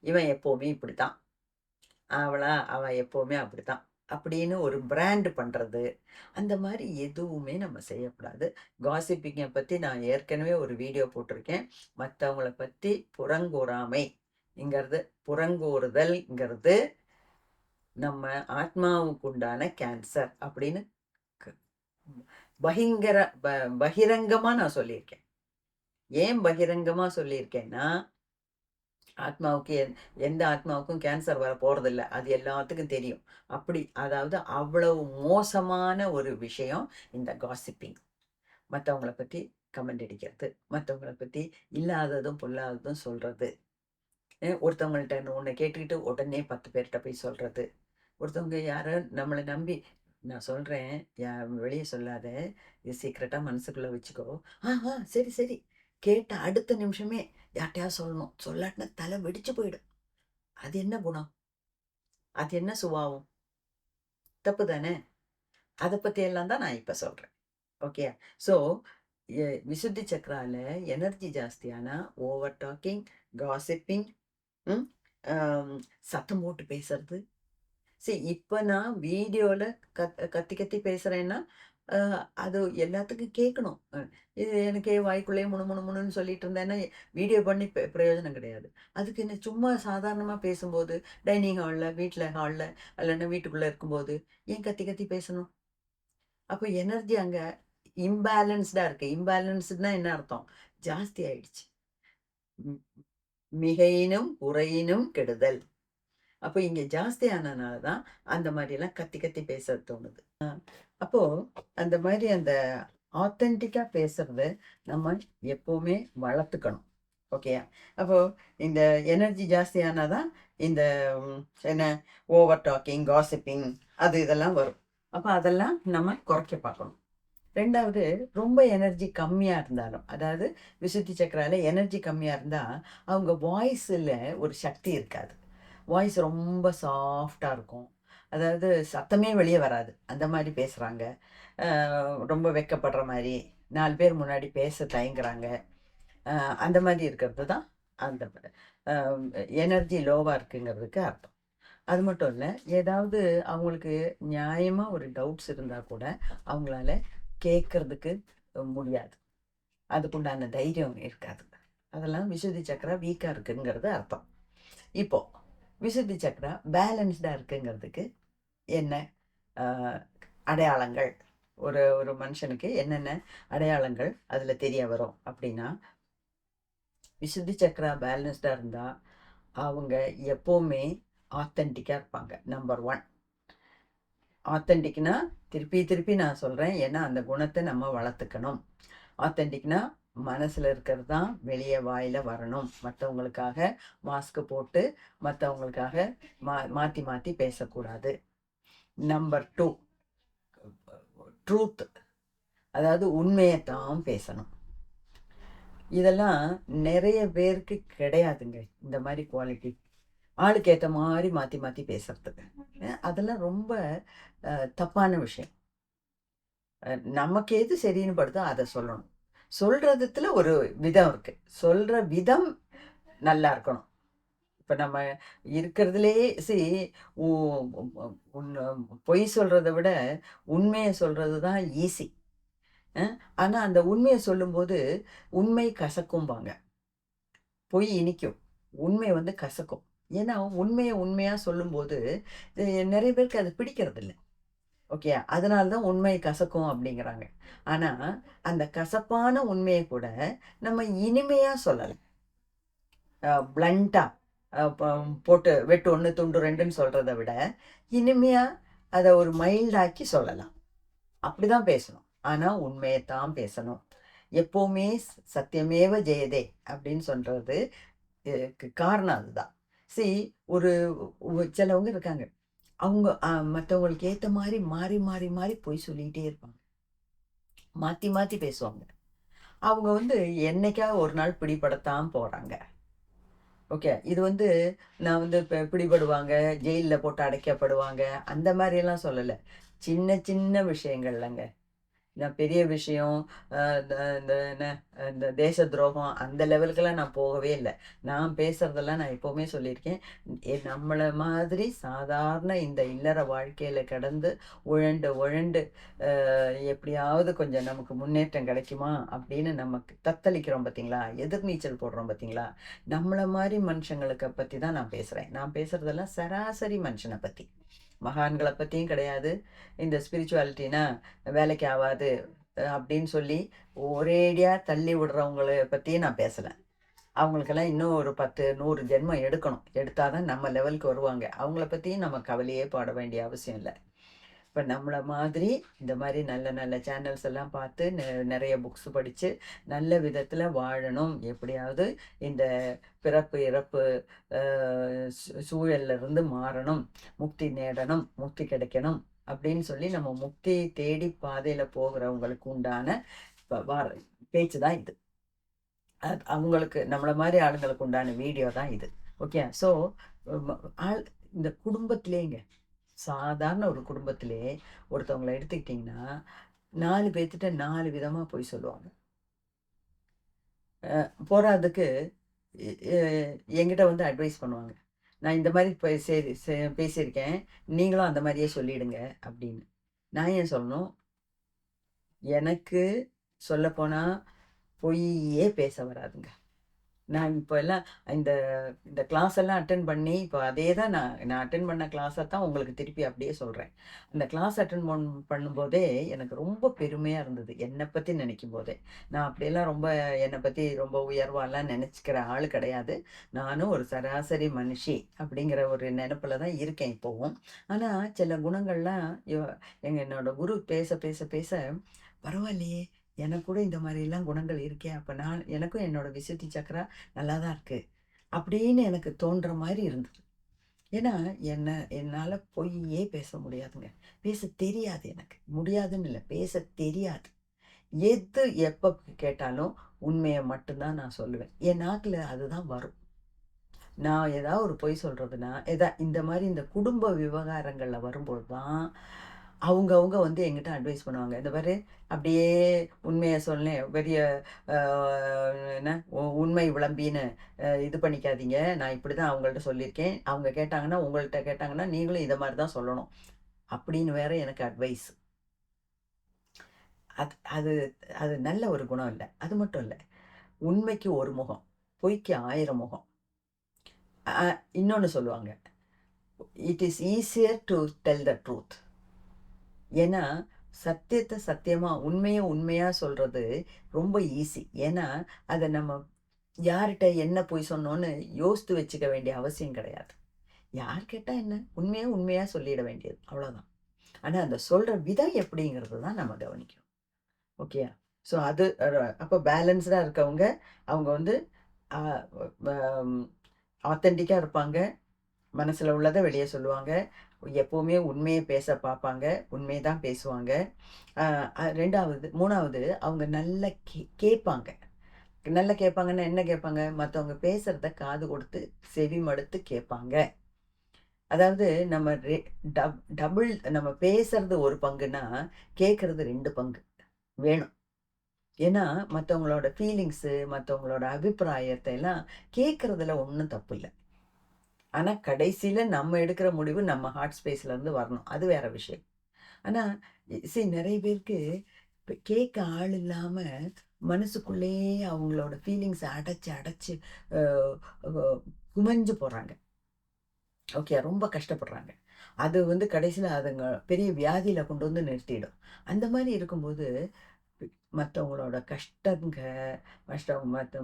இவன் எப்பவுமே இப்படித்தான். அவ எப்பவுமே அப்படித்தான். அப்படின்னு ஒரு பிராண்ட் பண்றது. அந்த மாரி எதுவுமே நம்ம செய்யக்கூடாது. காசிப்பிங்க பத்தி நான் ஏற்கனவே ஒரு வீடியோ போட்டிருக்கேன். மத்தவங்கள பத்தி புறங்கூறாமை. இங்கிறது புறங்கூறுதல்ங்கிறது நம்ம ஆத்மாவுக்கு உண்டான கேன்சர் அப்படின்னு பகிரங்கமா நான் சொல்லியிருக்கேன். ஏன் பகிரங்கமா சொல்லியிருக்கேன்னா, ஆத்மாவுக்கு எந்த ஆத்மாவுக்கும் கேன்சர் வர போறதில்ல. அது எல்லாத்துக்கும் தெரியும். அதாவது அவ்வளவு மோசமான ஒரு விஷயம் இந்த காசிப்பிங். மற்றவங்களை பற்றி கமெண்ட் அடிக்கிறது, மற்றவங்களை பற்றி இல்லாததும் பொல்லாததும் சொல்றது, ஒருத்தவங்கள்ட்ட ஒன்று கேட்டுக்கிட்டு உடனே 10 பேர்கிட்ட போய் சொல்றது, ஒருத்தவங்க யாரோ நம்மளை நம்பி நான் சொல்கிறேன் வெளியே சொல்லாத, இது சீக்கிரட்டாக மனசுக்குள்ளே வச்சுக்கோ. சரி சரி கேட்ட அடுத்த நிமிஷமே யார்கிட்டயாவது சொல்லணும். சொல்லாட்டினா தலை வெடிச்சு போயிடும். அது என்ன குணம்? அது என்ன சுபாவம்? தப்பு தானே? அதை பற்றி எல்லாம் தான் நான் இப்போ சொல்கிறேன். ஓகே. ஸோ விசுத்தி சக்கரால எனர்ஜி ஜாஸ்தியானா ஓவர் டாக்கிங், காசிப்பிங், சத்தம் போட்டு பேசுறது. சரி, இப்போ நான் வீடியோவில் கத்தி கத்தி பேசுகிறேன்னா அது எல்லாத்துக்கும் கேட்கணும். இது எனக்கு வாய்க்குள்ளேயே முணுன்னு சொல்லிட்டு இருந்தேன்னா வீடியோ பண்ணி பிரயோஜனம் கிடையாது. அதுக்கு என்ன சும்மா சாதாரணமாக பேசும்போது டைனிங் ஹாலில், வீட்டில் ஹாலில், இல்லைன்னா வீட்டுக்குள்ளே இருக்கும்போது ஏன் கத்தி கத்தி பேசணும்? அப்போ எனர்ஜி அங்கே இம்பேலன்ஸ்டாக இருக்குது. இம்பேலன்ஸ்டுனா என்ன அர்த்தம்? ஜாஸ்தி ஆயிடுச்சு. மிகையினும் குறையினும் கெடுதல். அப்போ இங்கே ஜாஸ்தி ஆனதுனால தான் அந்த மாதிரிலாம் கத்தி கத்தி பேச தோணுது. அப்போ அந்த மாதிரி அந்த ஆத்தென்டிக்காக பேசுறது நம்ம எப்போவுமே வளர்த்துக்கணும். ஓகே. அப்போ இந்த எனர்ஜி ஜாஸ்தியானாதான் இந்த என்ன ஓவர் டாக்கிங், காசிப்பிங் அது இதெல்லாம் வரும். அப்போ அதெல்லாம் நம்ம குறைக்க பார்க்கணும். ரெண்டாவது, ரொம்ப எனர்ஜி கம்மியாக இருந்தாலும், அதாவது விசுத்தி சக்கரால எனர்ஜி கம்மியாக இருந்தால் அவங்க வாய்ஸில் ஒரு சக்தி இருக்காது. வாய்ஸ் ரொம்ப சாஃப்டாக இருக்கும். அதாவது சத்தமே வெளியே வராது. அந்த மாதிரி பேசுகிறாங்க. ரொம்ப வெக்கப்படுற மாதிரி, 4 பேர் முன்னாடி பேச தயங்குறாங்க. அந்த மாதிரி இருக்கிறது தான் அந்த எனர்ஜி லோவாக இருக்குங்கிறதுக்கு அர்த்தம். அது மட்டும் இல்லை, ஏதாவது அவங்களுக்கு நியாயமாக ஒரு டவுட்ஸ் இருந்தால் கூட அவங்களால கேட்கறதுக்கு முடியாது. அதுக்குண்டான தைரியம் இருக்காது. அதெல்லாம் விசுத்தி சக்கரா வீக்காக இருக்குங்கிறது அர்த்தம். இப்போ விசுத்தி சக்கரா பேலன்ஸ்டாக இருக்குங்கிறதுக்கு என்ன அடையாளங்கள், ஒரு மனுஷனுக்கு என்னென்ன அடையாளங்கள் அதில் தெரிய வரும் அப்படின்னா, விசுத்தி சக்கரா பேலன்ஸ்டாக இருந்தால் அவங்க எப்போவுமே ஆத்தென்டிக்காக இருப்பாங்க. நம்பர் 1 ஆத்தென்டிக்னா திருப்பி நான் சொல்கிறேன், ஏன்னா அந்த குணத்தை நம்ம வளர்த்துக்கணும். ஆத்தென்டிக்னா மனசில் இருக்கிறது தான் வெளியே வாயில் வரணும். மற்றவங்களுக்காக மாஸ்க்கு போட்டு மற்றவங்களுக்காக மாற்றி மாற்றி பேசக்கூடாது. நம்பர் 2 ட்ரூத், அதாவது உண்மையை தான் பேசணும். இதெல்லாம் நிறைய பேருக்கு கிடையாதுங்க இந்த மாதிரி குவாலிட்டி. ஆளுக்கு ஏற்ற மாதிரி மாற்றி மாற்றி பேசுறதுக்கு அதெல்லாம் ரொம்ப தப்பான விஷயம். நமக்கு எது சரின்னு படுதோ அதை சொல்லணும். சொல்றதுல ஒரு விதம் இருக்கு. சொல்ற விதம் நல்லா இருக்கணும். இப்போ நம்ம இருக்கிறதுலேயே பொய் சொல்றதை விட உண்மையை சொல்றது தான் ஈஸி. ஆனால் அந்த உண்மையை சொல்லும்போது உண்மை கசக்கும்பாங்க, பொய் இனிக்கும், உண்மை கசக்கும். ஏன்னா உண்மையாக சொல்லும்போது நிறைய பேருக்கு அது பிடிக்கிறது இல்லை. ஓகே, அதனால தான் உண்மை கசக்கும் அப்படிங்கிறாங்க. ஆனால் அந்த கசப்பான உண்மையை கூட நம்ம இனிமையாக சொல்லலாம். பிளண்ட்டாக போட்டு வெட்டு 1 துண்டு 2ன்னு சொல்கிறத விட இனிமையாக அதை ஒரு மைல்டாக்கி சொல்லலாம். அப்படி தான் பேசணும். ஆனால் உண்மையை தான் பேசணும். எப்போவுமே சத்தியமேவ ஜெயதே அப்படின்னு சொல்கிறது காரணம் அதுதான். ஒரு சிலவங்க இருக்காங்க, அவங்க மற்றவங்களுக்கு ஏற்ற மாதிரி மாறி மாறி மாறி போய் சொல்லிகிட்டே இருப்பாங்க, மாற்றி மாற்றி பேசுவாங்க. அவங்க என்னைக்கா ஒரு நாள் பிடிபடத்தான் போகிறாங்க. ஓகே, இது நான் பிடிபடுவாங்க, ஜெயிலில் போட்டு அடைக்கப்படுவாங்க அந்த மாதிரியெல்லாம் சொல்லலை. சின்ன சின்ன விஷயங்கள்லங்க நான் பெரிய விஷயம், இந்த இந்த என்ன இந்த தேச துரோகம் அந்த லெவலுக்கெல்லாம் நான் போகவே இல்ல. நான் பேசுறதெல்லாம் நான் எப்பவுமே சொல்லியிருக்கேன். நம்மள மாதிரி சாதாரண இந்த இல்லற வாழ்க்கையில கடந்து உழண்டு உழண்டு எப்படியாவது கொஞ்சம் நமக்கு முன்னேற்றம் கிடைக்குமா அப்படின்னு நமக்கு தத்தளிக்கிறோம் பார்த்தீங்களா? எதிர்நீச்சல் போடுறோம் பார்த்தீங்களா? நம்மள மாரி மனுஷங்களுக்கு பத்தி தான் நான் பேசுறேன். நான் பேசுறதெல்லாம் சராசரி மனுஷன பத்தி. மகான்கள பத்தியும் கிடையாது. இந்த ஸ்பிரிச்சுவாலிட்டினா வேலைக்கு ஆவாது அப்படின்னு சொல்லி ஒரேடியா தள்ளி விடுறவங்கள பத்தியும் நான் பேசல. அவங்களுக்கெல்லாம் இன்னும் ஒரு 10, 100 ஜென்மம் எடுக்கணும். எடுத்தா தான் நம்ம லெவலுக்கு வருவாங்க. அவங்கள பத்தியும் நம்ம கவலையே பட வேண்டிய அவசியம் இல்ல. இப்ப நம்மள மாதிரி இந்த மாரி நல்ல நல்ல சேனல்ஸ் எல்லாம் பார்த்து நெறைய புக்ஸ் படிச்சு, நல்ல விதத்துல வாழணும். எப்படியாவது இந்த பிறப்பு, இறப்பு அ சூழல்ல இருந்து மாறணும். முக்தி நேடணும். முக்தி கிடைக்கணும். அப்படின்னு சொல்லி நம்ம முக்தி தேடி பாதையில போகிறவங்களுக்கு உண்டான வார பேச்சு தான் இது. அவங்களுக்கு நம்மள மாரி ஆளுங்களுக்கு உண்டான வீடியோ தான் இது. ஓகே. ஸோ ம ஆள் இந்த குடும்பத்திலேங்க சாதாரண ஒரு குடும்பத்திலே ஒருத்தவங்கள எடுத்துக்கிட்டிங்கன்னா, 4 பேத்துட்ட 4 விதமா பொய் சொல்லுவாங்க. போறாதுக்கு எ எ என்கிட்ட வந்து அட்வைஸ் பண்ணுவாங்க. நான் இந்த மாரி பேசியிருக்கேன். நீங்களும் அந்த மாரியே சொல்லிடுங்க அப்படின்னு. நான் ஏன் சொல்லணும்? எனக்கு சொல்லப்போனா பொய்யே பேச வராதுங்க. நான் இப்ப எல்லாம் இந்த இந்த கிளாஸ் எல்லாம் அட்டெண்ட் பண்ணி, இப்போ அதே தான் நான் அட்டெண்ட் பண்ண கிளாஸ தான் உங்களுக்கு திருப்பி அப்படியே சொல்றேன். அந்த கிளாஸ் அட்டெண்ட் பண்ணும்போதே எனக்கு ரொம்ப பெருமையா இருந்தது. என்ன பத்தி நினைக்கும்போதே. நான் அப்படியெல்லாம் ரொம்ப என்னை பத்தி ரொம்ப உயர்வாலாம் நினைச்சுக்கிற ஆளு கிடையாது. நானும் ஒரு சராசரி மனுஷி அப்படிங்கிற ஒரு நெனப்புல தான் இருக்கேன் இப்பவும். ஆனா சில குணங்கள்லாம் என்னோட குரு பேச பேச பேச பரவாயில்லையே! எனக்கு கூட இந்த மாரிலாம் குணங்கள் இருக்கே! அப்ப எனக்கும் என்னோட விசுத்தி சக்ரா நல்லா தான் இருக்கு. அப்படின்னு எனக்கு தோன்ற மாரி இருந்தது. ஏன்னா, என்னால பொய்யே பேச முடியாதுங்க. பேச தெரியாது எனக்கு. முடியாதுன்னு இல்ல. பேச தெரியாது. எது எப்ப கேட்டாலும் உண்மைய மட்டும் தான் நான் சொல்லுவேன். என் நாக்குல அதுதான் வரும். நான் ஏதாவது ஒரு பொய் சொல்றதுன்னா, இந்த மாரி இந்த குடும்ப விவகாரங்கள்ல வரும்போது தான், அவங்க வந்து என்கிட்ட அட்வைஸ் பண்ணுவாங்க. இந்த பாரு அப்படியே உண்மைய சொன்னேன். பெரிய அ என்ன உண்மை விளம்பின்னு இது பண்ணிக்காதீங்க. நான் இப்படிதான் அவங்கள்ட்ட சொல்லியிருக்கேன். அவங்க கேட்டாங்கன்னா, உங்கள்ட்ட கேட்டாங்கன்னா, நீங்களும் இத மாரி தான் சொல்லணும். அப்படின்னு வேற எனக்கு அட்வைஸ். அது அது அது நல்ல ஒரு குணம் இல்ல. அது மட்டும் இல்ல. உண்மைக்கு ஒரு முகம், பொய்க்கு 1000 முகம். இன்னொன்னு சொல்லுவாங்க. It is easier to tell the truth. ஏன்னா, சத்தியத்த சத்தியமா, உண்மைய உண்மையா சொல்றது ரொம்ப ஈஸி. ஏன்னா, அத நம்ம யார்ட்ட என்ன பொய் சொன்னோன்னு யோசித்து வச்சுக்க வேண்டிய அவசியம் கிடையாது. யார் கேட்டா என்ன? உண்மைய உண்மையா சொல்லிட வேண்டியது. அவ்வளோதான். ஆனா, அந்த சொல்ற விதம் எப்படிங்கிறது தான் நம்ம கவனிக்கணும். ஓகேயா? ஸோ அது அப்ப பேலன்ஸ்டா இருக்கவங்க, அவங்க வந்து அ வ ஆத்தென்டிக்கா இருப்பாங்க. மனசுல உள்ளத வெளிய சொல்லுவாங்க. எப்பவுமே உண்மைய பேச பாப்பாங்க. உண்மைய தான் பேசுவாங்க. அ அ 2வது 3வது அவங்க நல்லா கேட்பாங்க. நல்லா கேட்பாங்கன்னா என்ன கேட்பாங்க? மத்தவங்க பேசுறத காது கொடுத்து செவி மடுத்து கேட்பாங்க. அதாவது நம்ம டபுள் நம்ம பேசுறது ஒரு பங்குன்னா, கேட்கறது 2 பங்கு வேணும். ஏன்னா, மத்தவங்களோட ஃபீலிங்ஸு, மத்தவங்களோட அபிப்பிராயத்த எல்லாம் கேட்கறதுல ஒண்ணும் தப்பில்ல. ஆனா, கடைசியில நம்ம எடுக்கிற முடிவு நம்ம ஹார்ட் ஸ்பேஸ்ல இருந்து வரணும். அது வேற விஷயம். ஆனா, நெறைய பேருக்கு கேட்க ஆள் இல்லாம, மனசுக்குள்ளேயே அவங்களோட ஃபீலிங்ஸ அடைச்சு, அடைச்சு அ அ குமஞ்சு போறாங்க. ஓகே. ரொம்ப கஷ்டப்படுறாங்க. அது வந்து கடைசியில அதுங்க பெரிய வியாதியில கொண்டு வந்து நிறுத்திடும். அந்த மாரி இருக்கும்போது, மத்தவங்களோட கஷ்டங்க,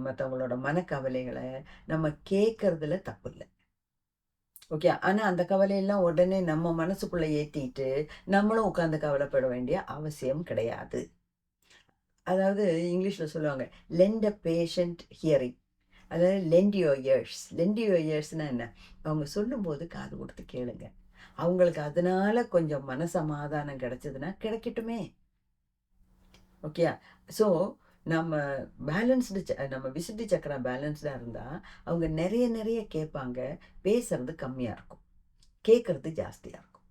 மத்தவங்களோட மனக்கவலைகள நம்ம கேட்கறதுல தப்பில்ல. ஓகே. ஆனா அந்த கவலையெல்லாம் உடனே நம்ம மனசுக்குள்ள ஏத்திட்டு, நம்மளும் உட்கார்ந்து கவலைப்பட வேண்டிய அவசியம் கிடையாது. அதாவது இங்கிலீஷ்ல சொல்லுவாங்க, லெண்ட் அ பேஷண்ட் ஹியரிங். அதாவது lend your ears. Lend your இயர்ஸ்னா என்ன? அவங்க சொல்லும்போது காது குடுத்து கேளுங்க. அவங்களுக்கு அதனால கொஞ்சம் மனசமாதானம் கிடைச்சதுன்னா, கிடைக்கட்டுமே! ஓகேயா? ஸோ, நம்ம நம்ம விசுத்தி சக்கரம் பேலன்ஸ்டா இருந்தா, அவங்க நெறைய நெறைய கேட்பாங்க. பேசுறது கம்மியா இருக்கும். கேட்கறது ஜாஸ்தியா இருக்கும்.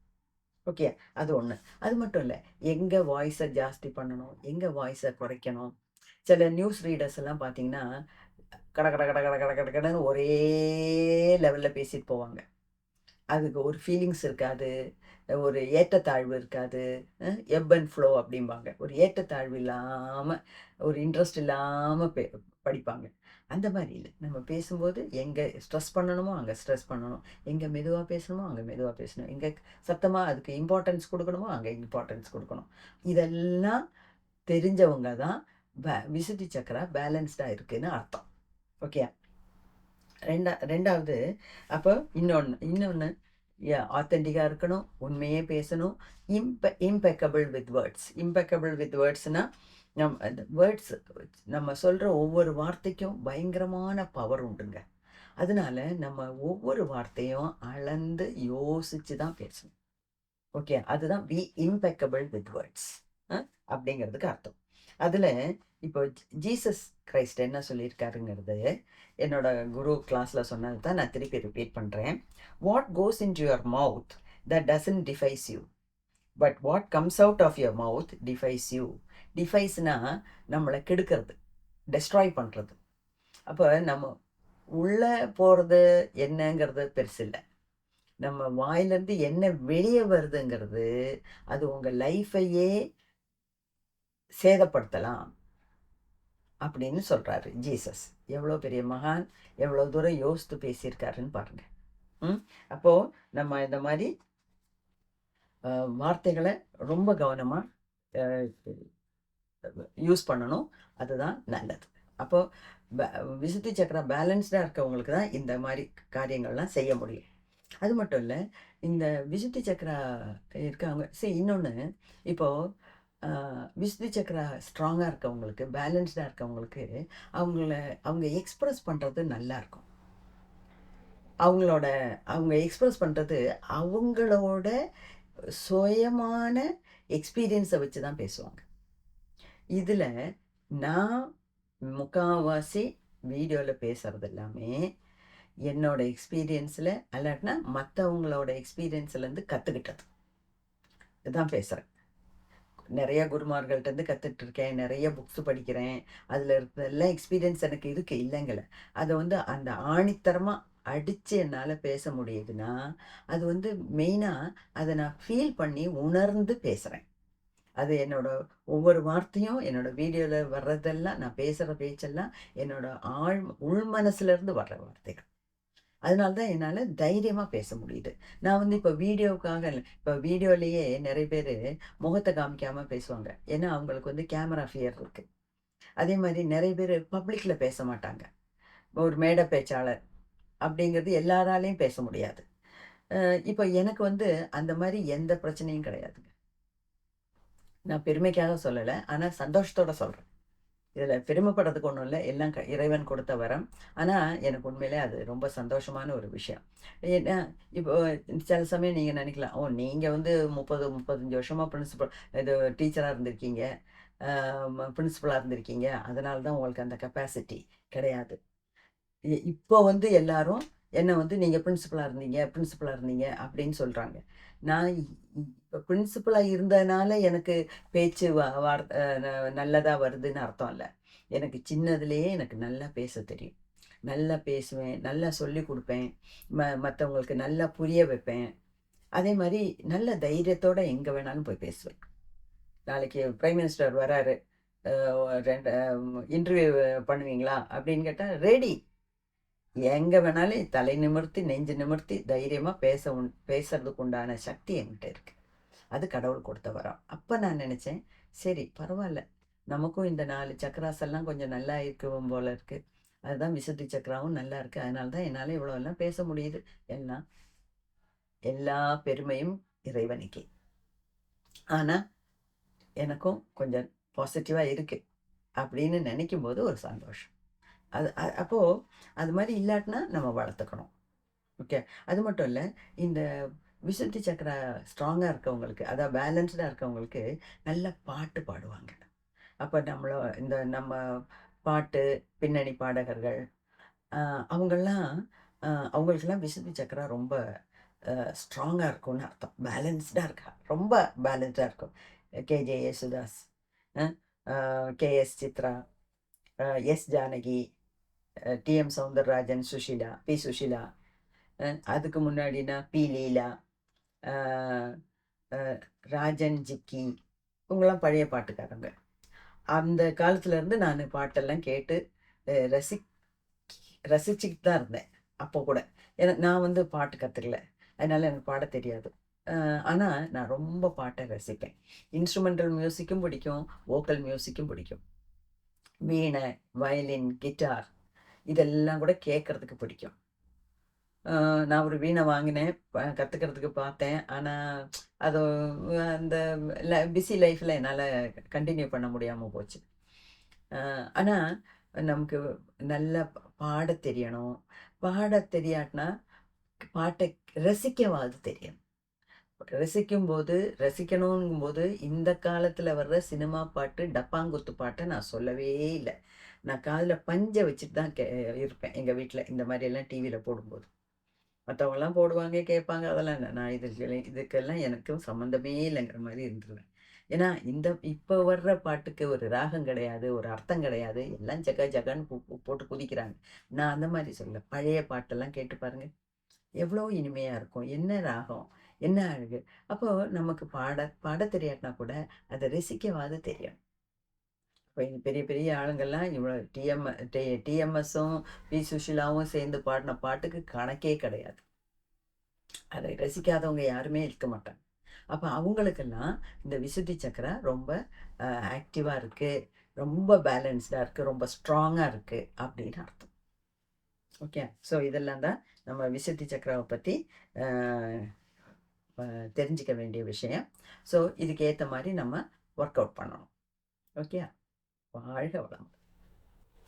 ஓகே. அது ஒண்ணு. அது மட்டும் இல்ல. எங்க வாய்ஸ ஜாஸ்தி பண்ணணும், எங்க வாய்ஸ குறைக்கணும். சில நியூஸ் ரீடர்ஸ் எல்லாம் பார்த்தீங்கன்னா, கட கட கட கட கட கட கடன்னு ஒரே லெவல்ல பேசிட்டு போவாங்க. அதுக்கு ஒரு ஃபீலிங்ஸ் இருக்காது. ஒரு ஏற்றத்தாழ்வு இருக்காது. எப் அண்ட் ஃப்ளோ அப்படிம்பாங்க. ஒரு ஏற்றத்தாழ்வு இல்லாம, ஒரு இன்ட்ரெஸ்ட் இல்லாம படிப்பாங்க. அந்த மாரி இல்ல. நம்ம பேசும்போது எங்க ஸ்ட்ரெஸ் பண்ணணுமோ, அங்க ஸ்ட்ரெஸ் பண்ணணும். எங்க மெதுவா பேசணுமோ, அங்க மெதுவா பேசணும். எங்க சத்தமா அதுக்கு இம்பார்ட்டன்ஸ் குடுக்கணுமோ, அங்க இம்பார்ட்டன்ஸ் குடுக்கணும். இதெல்லாம் தெரிஞ்சவங்க தான் விசுத்தி சக்கரா பேலன்ஸ்டா இருக்குன்னு அர்த்தம். ஓகே. 2வது அப்போ இன்னொன்னு ஆத்தென்டிக்கா இருக்கணும். உண்மையே பேசணும். Impeccable with words. Impeccable with வேர்ட்ஸ்னா, அந்த வேர்ட்ஸ் நம்ம சொல்ற ஒவ்வொரு வார்த்தைக்கும் பயங்கரமான பவர் உண்டுங்க. அதனால நம்ம ஒவ்வொரு வார்த்தையும் அளந்து யோசிச்சு தான் பேசணும். ஓகே. அதுதான் பி இம்பெக்கபிள் வித் வேர்ட்ஸ் அப்படிங்கிறதுக்கு அர்த்தம். அதுல இப்போ ஜீசஸ் கிரைஸ்ட் என்ன சொல்லியிருக்காருங்கிறது என்னோட குரு கிளாஸ்ல சொன்னது தான் நான் திருப்பி ரிப்பீட் பண்றேன். What goes in to your mouth that doesn't defies you, but what comes out of your mouth defies you. டிஃபைஸ்னா நம்மளை கெடுக்கிறது, டெஸ்ட்ராய் பண்றது. அப்போ நம்ம உள்ள போறது என்னங்கிறது பெருசு இல்லை. நம்ம வாயிலிருந்து என்ன வெளியே வருதுங்கிறது அது உங்க லைஃபையே சேதப்படுத்தலாம் அப்படின்னு சொல்றாரு ஜீசஸ். எவ்வளோ பெரிய மகான், எவ்வளோ தூரம் யோசித்து பேசியிருக்காருன்னு பாருங்க. அப்போ நம்ம இந்த மாதிரி வார்த்தைகளை ரொம்ப கவனமா யூஸ் பண்ணணும். அதுதான் நல்லது. அப்போ விசுத்தி சக்கரா பேலன்ஸ்டா இருக்கவங்களுக்கு தான் இந்த மாதிரி காரியங்கள்லாம் செய்ய முடியும். அது மட்டும் இல்லை, இந்த விசுத்தி சக்கரா இருக்கவங்க இன்னொன்று இப்போ விசுத்தி சக்கரா ஸ்ட்ராங்காக இருக்கவங்களுக்கு, பேலன்ஸ்டாக இருக்கவங்களுக்கு அவங்க எக்ஸ்ப்ரெஸ் பண்ணுறது நல்லா இருக்கும். அவங்க எக்ஸ்ப்ரெஸ் பண்ணுறது அவங்களோட சுயமான எக்ஸ்பீரியன்ஸை வச்சு தான் பேசுவாங்க. இதில் நான் முக்கால்வாசி வீடியோவில் பேசுறது எல்லாமே என்னோட எக்ஸ்பீரியன்ஸில் அல்லாட்டினா மற்றவங்களோட எக்ஸ்பீரியன்ஸ்லேருந்து கற்றுக்கிட்டது இதுதான் பேசுகிறேன். நிறைய குருமார்கள்ட்டேருந்து கற்றுட்ருக்கேன், நிறைய புக்ஸு படிக்கிறேன். அதில் இருக்கிறதெல்லாம் எக்ஸ்பீரியன்ஸ் எனக்கு இருக்குது, இல்லைங்கள. அதை அந்த ஆணித்தரமாக அடித்து என்னால் பேச முடியுதுன்னா அது மெயினாக அதை நான் ஃபீல் பண்ணி உணர்ந்து பேசுகிறேன். அது என்னோட ஒவ்வொரு வார்த்தையும் என்னோட வீடியோவில் வர்றதெல்லாம், நான் பேசுகிற பேச்செல்லாம் என்னோட உள் மனசுலேருந்து வர்ற வார்த்தைகள். அதனால தான் என்னால் தைரியமாக பேச முடியுது. நான் இப்போ வீடியோவுக்காக இல்லை. இப்போ வீடியோலேயே நிறைய பேர் முகத்தை காமிக்காமல் பேசுவாங்க. ஏன்னா அவங்களுக்கு கேமரா ஃபியர் இருக்குது. அதே மாதிரி நிறைய பேர் பப்ளிக்கில் பேச மாட்டாங்க. ஒரு மேடை பேச்சாளர் அப்படிங்கிறது எல்லாராலையும் பேச முடியாது. இப்போ எனக்கு அந்த மாதிரி எந்த பிரச்சனையும் கிடையாதுங்க. நான் பெருமைக்காக சொல்லலை, ஆனால் சந்தோஷத்தோட சொல்கிறேன். இதில் பெருமைப்படுறதுக்கு ஒன்றும் இல்லை, எல்லாம் இறைவன் கொடுத்த வரம். ஆனால் எனக்கு உண்மையிலே அது ரொம்ப சந்தோஷமான ஒரு விஷயம். ஏன்னா இப்போ சில சமயம் நீங்கள் நினைக்கலாம், ஓ நீங்கள் 35 வருஷமாக இது டீச்சராக இருந்திருக்கீங்க, பிரின்சிபலாக இருந்திருக்கீங்க, அதனால தான் உங்களுக்கு அந்த கெப்பாசிட்டி கிடையாது. இப்போ எல்லாரும் என்ன நீங்கள் பிரின்சிபலாக இருந்தீங்க அப்படின்னு சொல்கிறாங்க. நான் இப்போ பிரின்சிபலாக இருந்ததுனால எனக்கு பேச்சு நல்லதாக வருதுன்னு அர்த்தம் இல்லை. எனக்கு சின்னதுலேயே எனக்கு நல்லா பேச தெரியும். நல்லா பேசுவேன், நல்லா சொல்லி கொடுப்பேன், மற்றவங்களுக்கு நல்லா புரிய வைப்பேன். அதே மாதிரி நல்ல தைரியத்தோடு எங்கே வேணாலும் போய் பேசுவேன். நாளைக்கு பிரைம் மினிஸ்டர் வராரு, இன்டர்வியூ பண்ணுவீங்களா அப்படின்னு கேட்டால் ரெடி. எங்கே வேணாலும் தலை நிமிர்த்தி நெஞ்சு நிமிர்த்தி தைரியமாக பேசுறதுக்கு உண்டான சக்தி என்கிட்ட இருக்குது. அது கடவுள் கொடுத்த வரோம். அப்போ நான் நினச்சேன், சரி பரவாயில்ல, நமக்கும் இந்த 4 சக்கராஸ் எல்லாம் கொஞ்சம் நல்லா இருக்கும் போல இருக்குது. அதுதான் விசுத்தி சக்கராவும் நல்லா இருக்குது. அதனால தான் என்னால் இவ்வளோலாம் பேச முடியுது. எல்லாம் எல்லா பெருமையும் இறைவனுக்கே. ஆனால் எனக்கும் கொஞ்சம் பாசிட்டிவாக இருக்குது அப்படின்னு நினைக்கும் போது ஒரு சந்தோஷம். அப்போது அது மாதிரி இல்லாட்டினா நம்ம வளர்த்துக்கணும். ஓகே. அது மட்டும் இல்லை, இந்த விசுத்தி சக்கரா ஸ்ட்ராங்காக இருக்கவங்களுக்கு, அதாவது பேலன்ஸ்டாக இருக்கவங்களுக்கு நல்ல பாட்டு பாடுவாங்க. அப்போ நம்ம பாட்டு பின்னணி பாடகர்கள் அவங்கெல்லாம் அவங்களுக்கெல்லாம் விசுத்தி சக்கரா ரொம்ப ஸ்ட்ராங்காக இருக்கும்னு அர்த்தம். பேலன்ஸ்டாக இருக்கா, ரொம்ப பேலன்ஸ்டாக இருக்கும். KJ Yesudas, KS Chithra, S Janaki, TM Soundararajan, Susheela, P Susheela, அதுக்கு முன்னாடினா பி லீலா, அஹ், அஹ், ராஜன் ஜிக்கி, இவங்கெல்லாம் பழைய பாட்டுக்காரங்க. அந்த காலத்துலேருந்து நான் பாட்டெல்லாம் கேட்டு அஹ், ரசி ரசிச்சுக்கிட்டு தான் இருந்தேன் அப்போ கூட. ஏன்னா நான் வந்து பாட்டு கற்றுக்கல, அதனால எனக்கு பாட தெரியாது. ஆனால் நான் ரொம்ப பாட்டை ரசிப்பேன். இன்ஸ்ட்ருமெண்டல் மியூசிக்கும் பிடிக்கும், வோக்கல் மியூசிக்கும் பிடிக்கும். வீணை, வயலின், கிட்டார் இதெல்லாம் கூட கேட்குறதுக்கு பிடிக்கும். நான் ஒரு வீணை வாங்கினேன், கற்றுக்கிறதுக்கு பார்த்தேன். ஆனால் அது அந்த பிஸி லைஃப்பில் என்னால் கண்டினியூ பண்ண முடியாமல் போச்சு. ஆனால் நமக்கு நல்லா பாடத் தெரியணும். பாடத் தெரியாட்டினா பாட்டை ரசிக்கவாது தெரியணும். ரசிக்கும்போது ரசிக்கணுங்கும்போது இந்த காலத்தில் வர்ற சினிமா பாட்டு, டப்பாங்குத்து பாட்டை நான் சொல்லவே இல்லை. நான் காதில் பஞ்சை வச்சுட்டு தான் இருப்பேன் எங்கள் வீட்டில், இந்த மாதிரியெல்லாம் டிவியில் போடும்போது. மற்றவங்களாம் போடுவாங்க, கேட்பாங்க, அதெல்லாம் இல்லை. நான் இதுக்கெல்லாம் எனக்கும் சம்மந்தமே இல்லைங்கிற மாதிரி இருந்துருவேன். ஏன்னா இப்போ வர்ற பாட்டுக்கு ஒரு ராகம் கிடையாது, ஒரு அர்த்தம் கிடையாது, எல்லாம் ஜகா ஜகான்னு போட்டு குதிக்கிறாங்க. நான் அந்த மாதிரி சொல்ல, பழைய பாட்டெல்லாம் கேட்டு பாருங்க, எவ்வளோ இனிமையாக இருக்கும், என்ன ராகம், என்ன அழகு. அப்போ நமக்கு பாட தெரியாட்டினா கூட அதை ரசிக்கவாது தெரியும். இப்போ இந்த பெரிய பெரிய ஆளுங்கள்லாம் இவ்வளோ டிஎம்எஸும் பி சுஷிலாவும் சேர்ந்து பாடின பாட்டுக்கு கணக்கே கிடையாது. அதை ரசிக்காதவங்க யாருமே இருக்க மாட்டாங்க. அப்போ அவங்களுக்கெல்லாம் இந்த விசுத்தி சக்கரா ரொம்ப ஆக்டிவாக இருக்குது, ரொம்ப பேலன்ஸ்டாக இருக்குது, ரொம்ப ஸ்ட்ராங்காக இருக்குது அப்படின்னு அர்த்தம். ஓகே, ஸோ இதெல்லாம் தான் நம்ம விசுத்தி சக்கராவை பற்றி தெரிஞ்சிக்க வேண்டிய விஷயம். ஸோ இதுக்கு ஏற்ற மாதிரி நம்ம ஒர்க் அவுட் பண்ணணும். ஓகே, வாழ்க வளம்.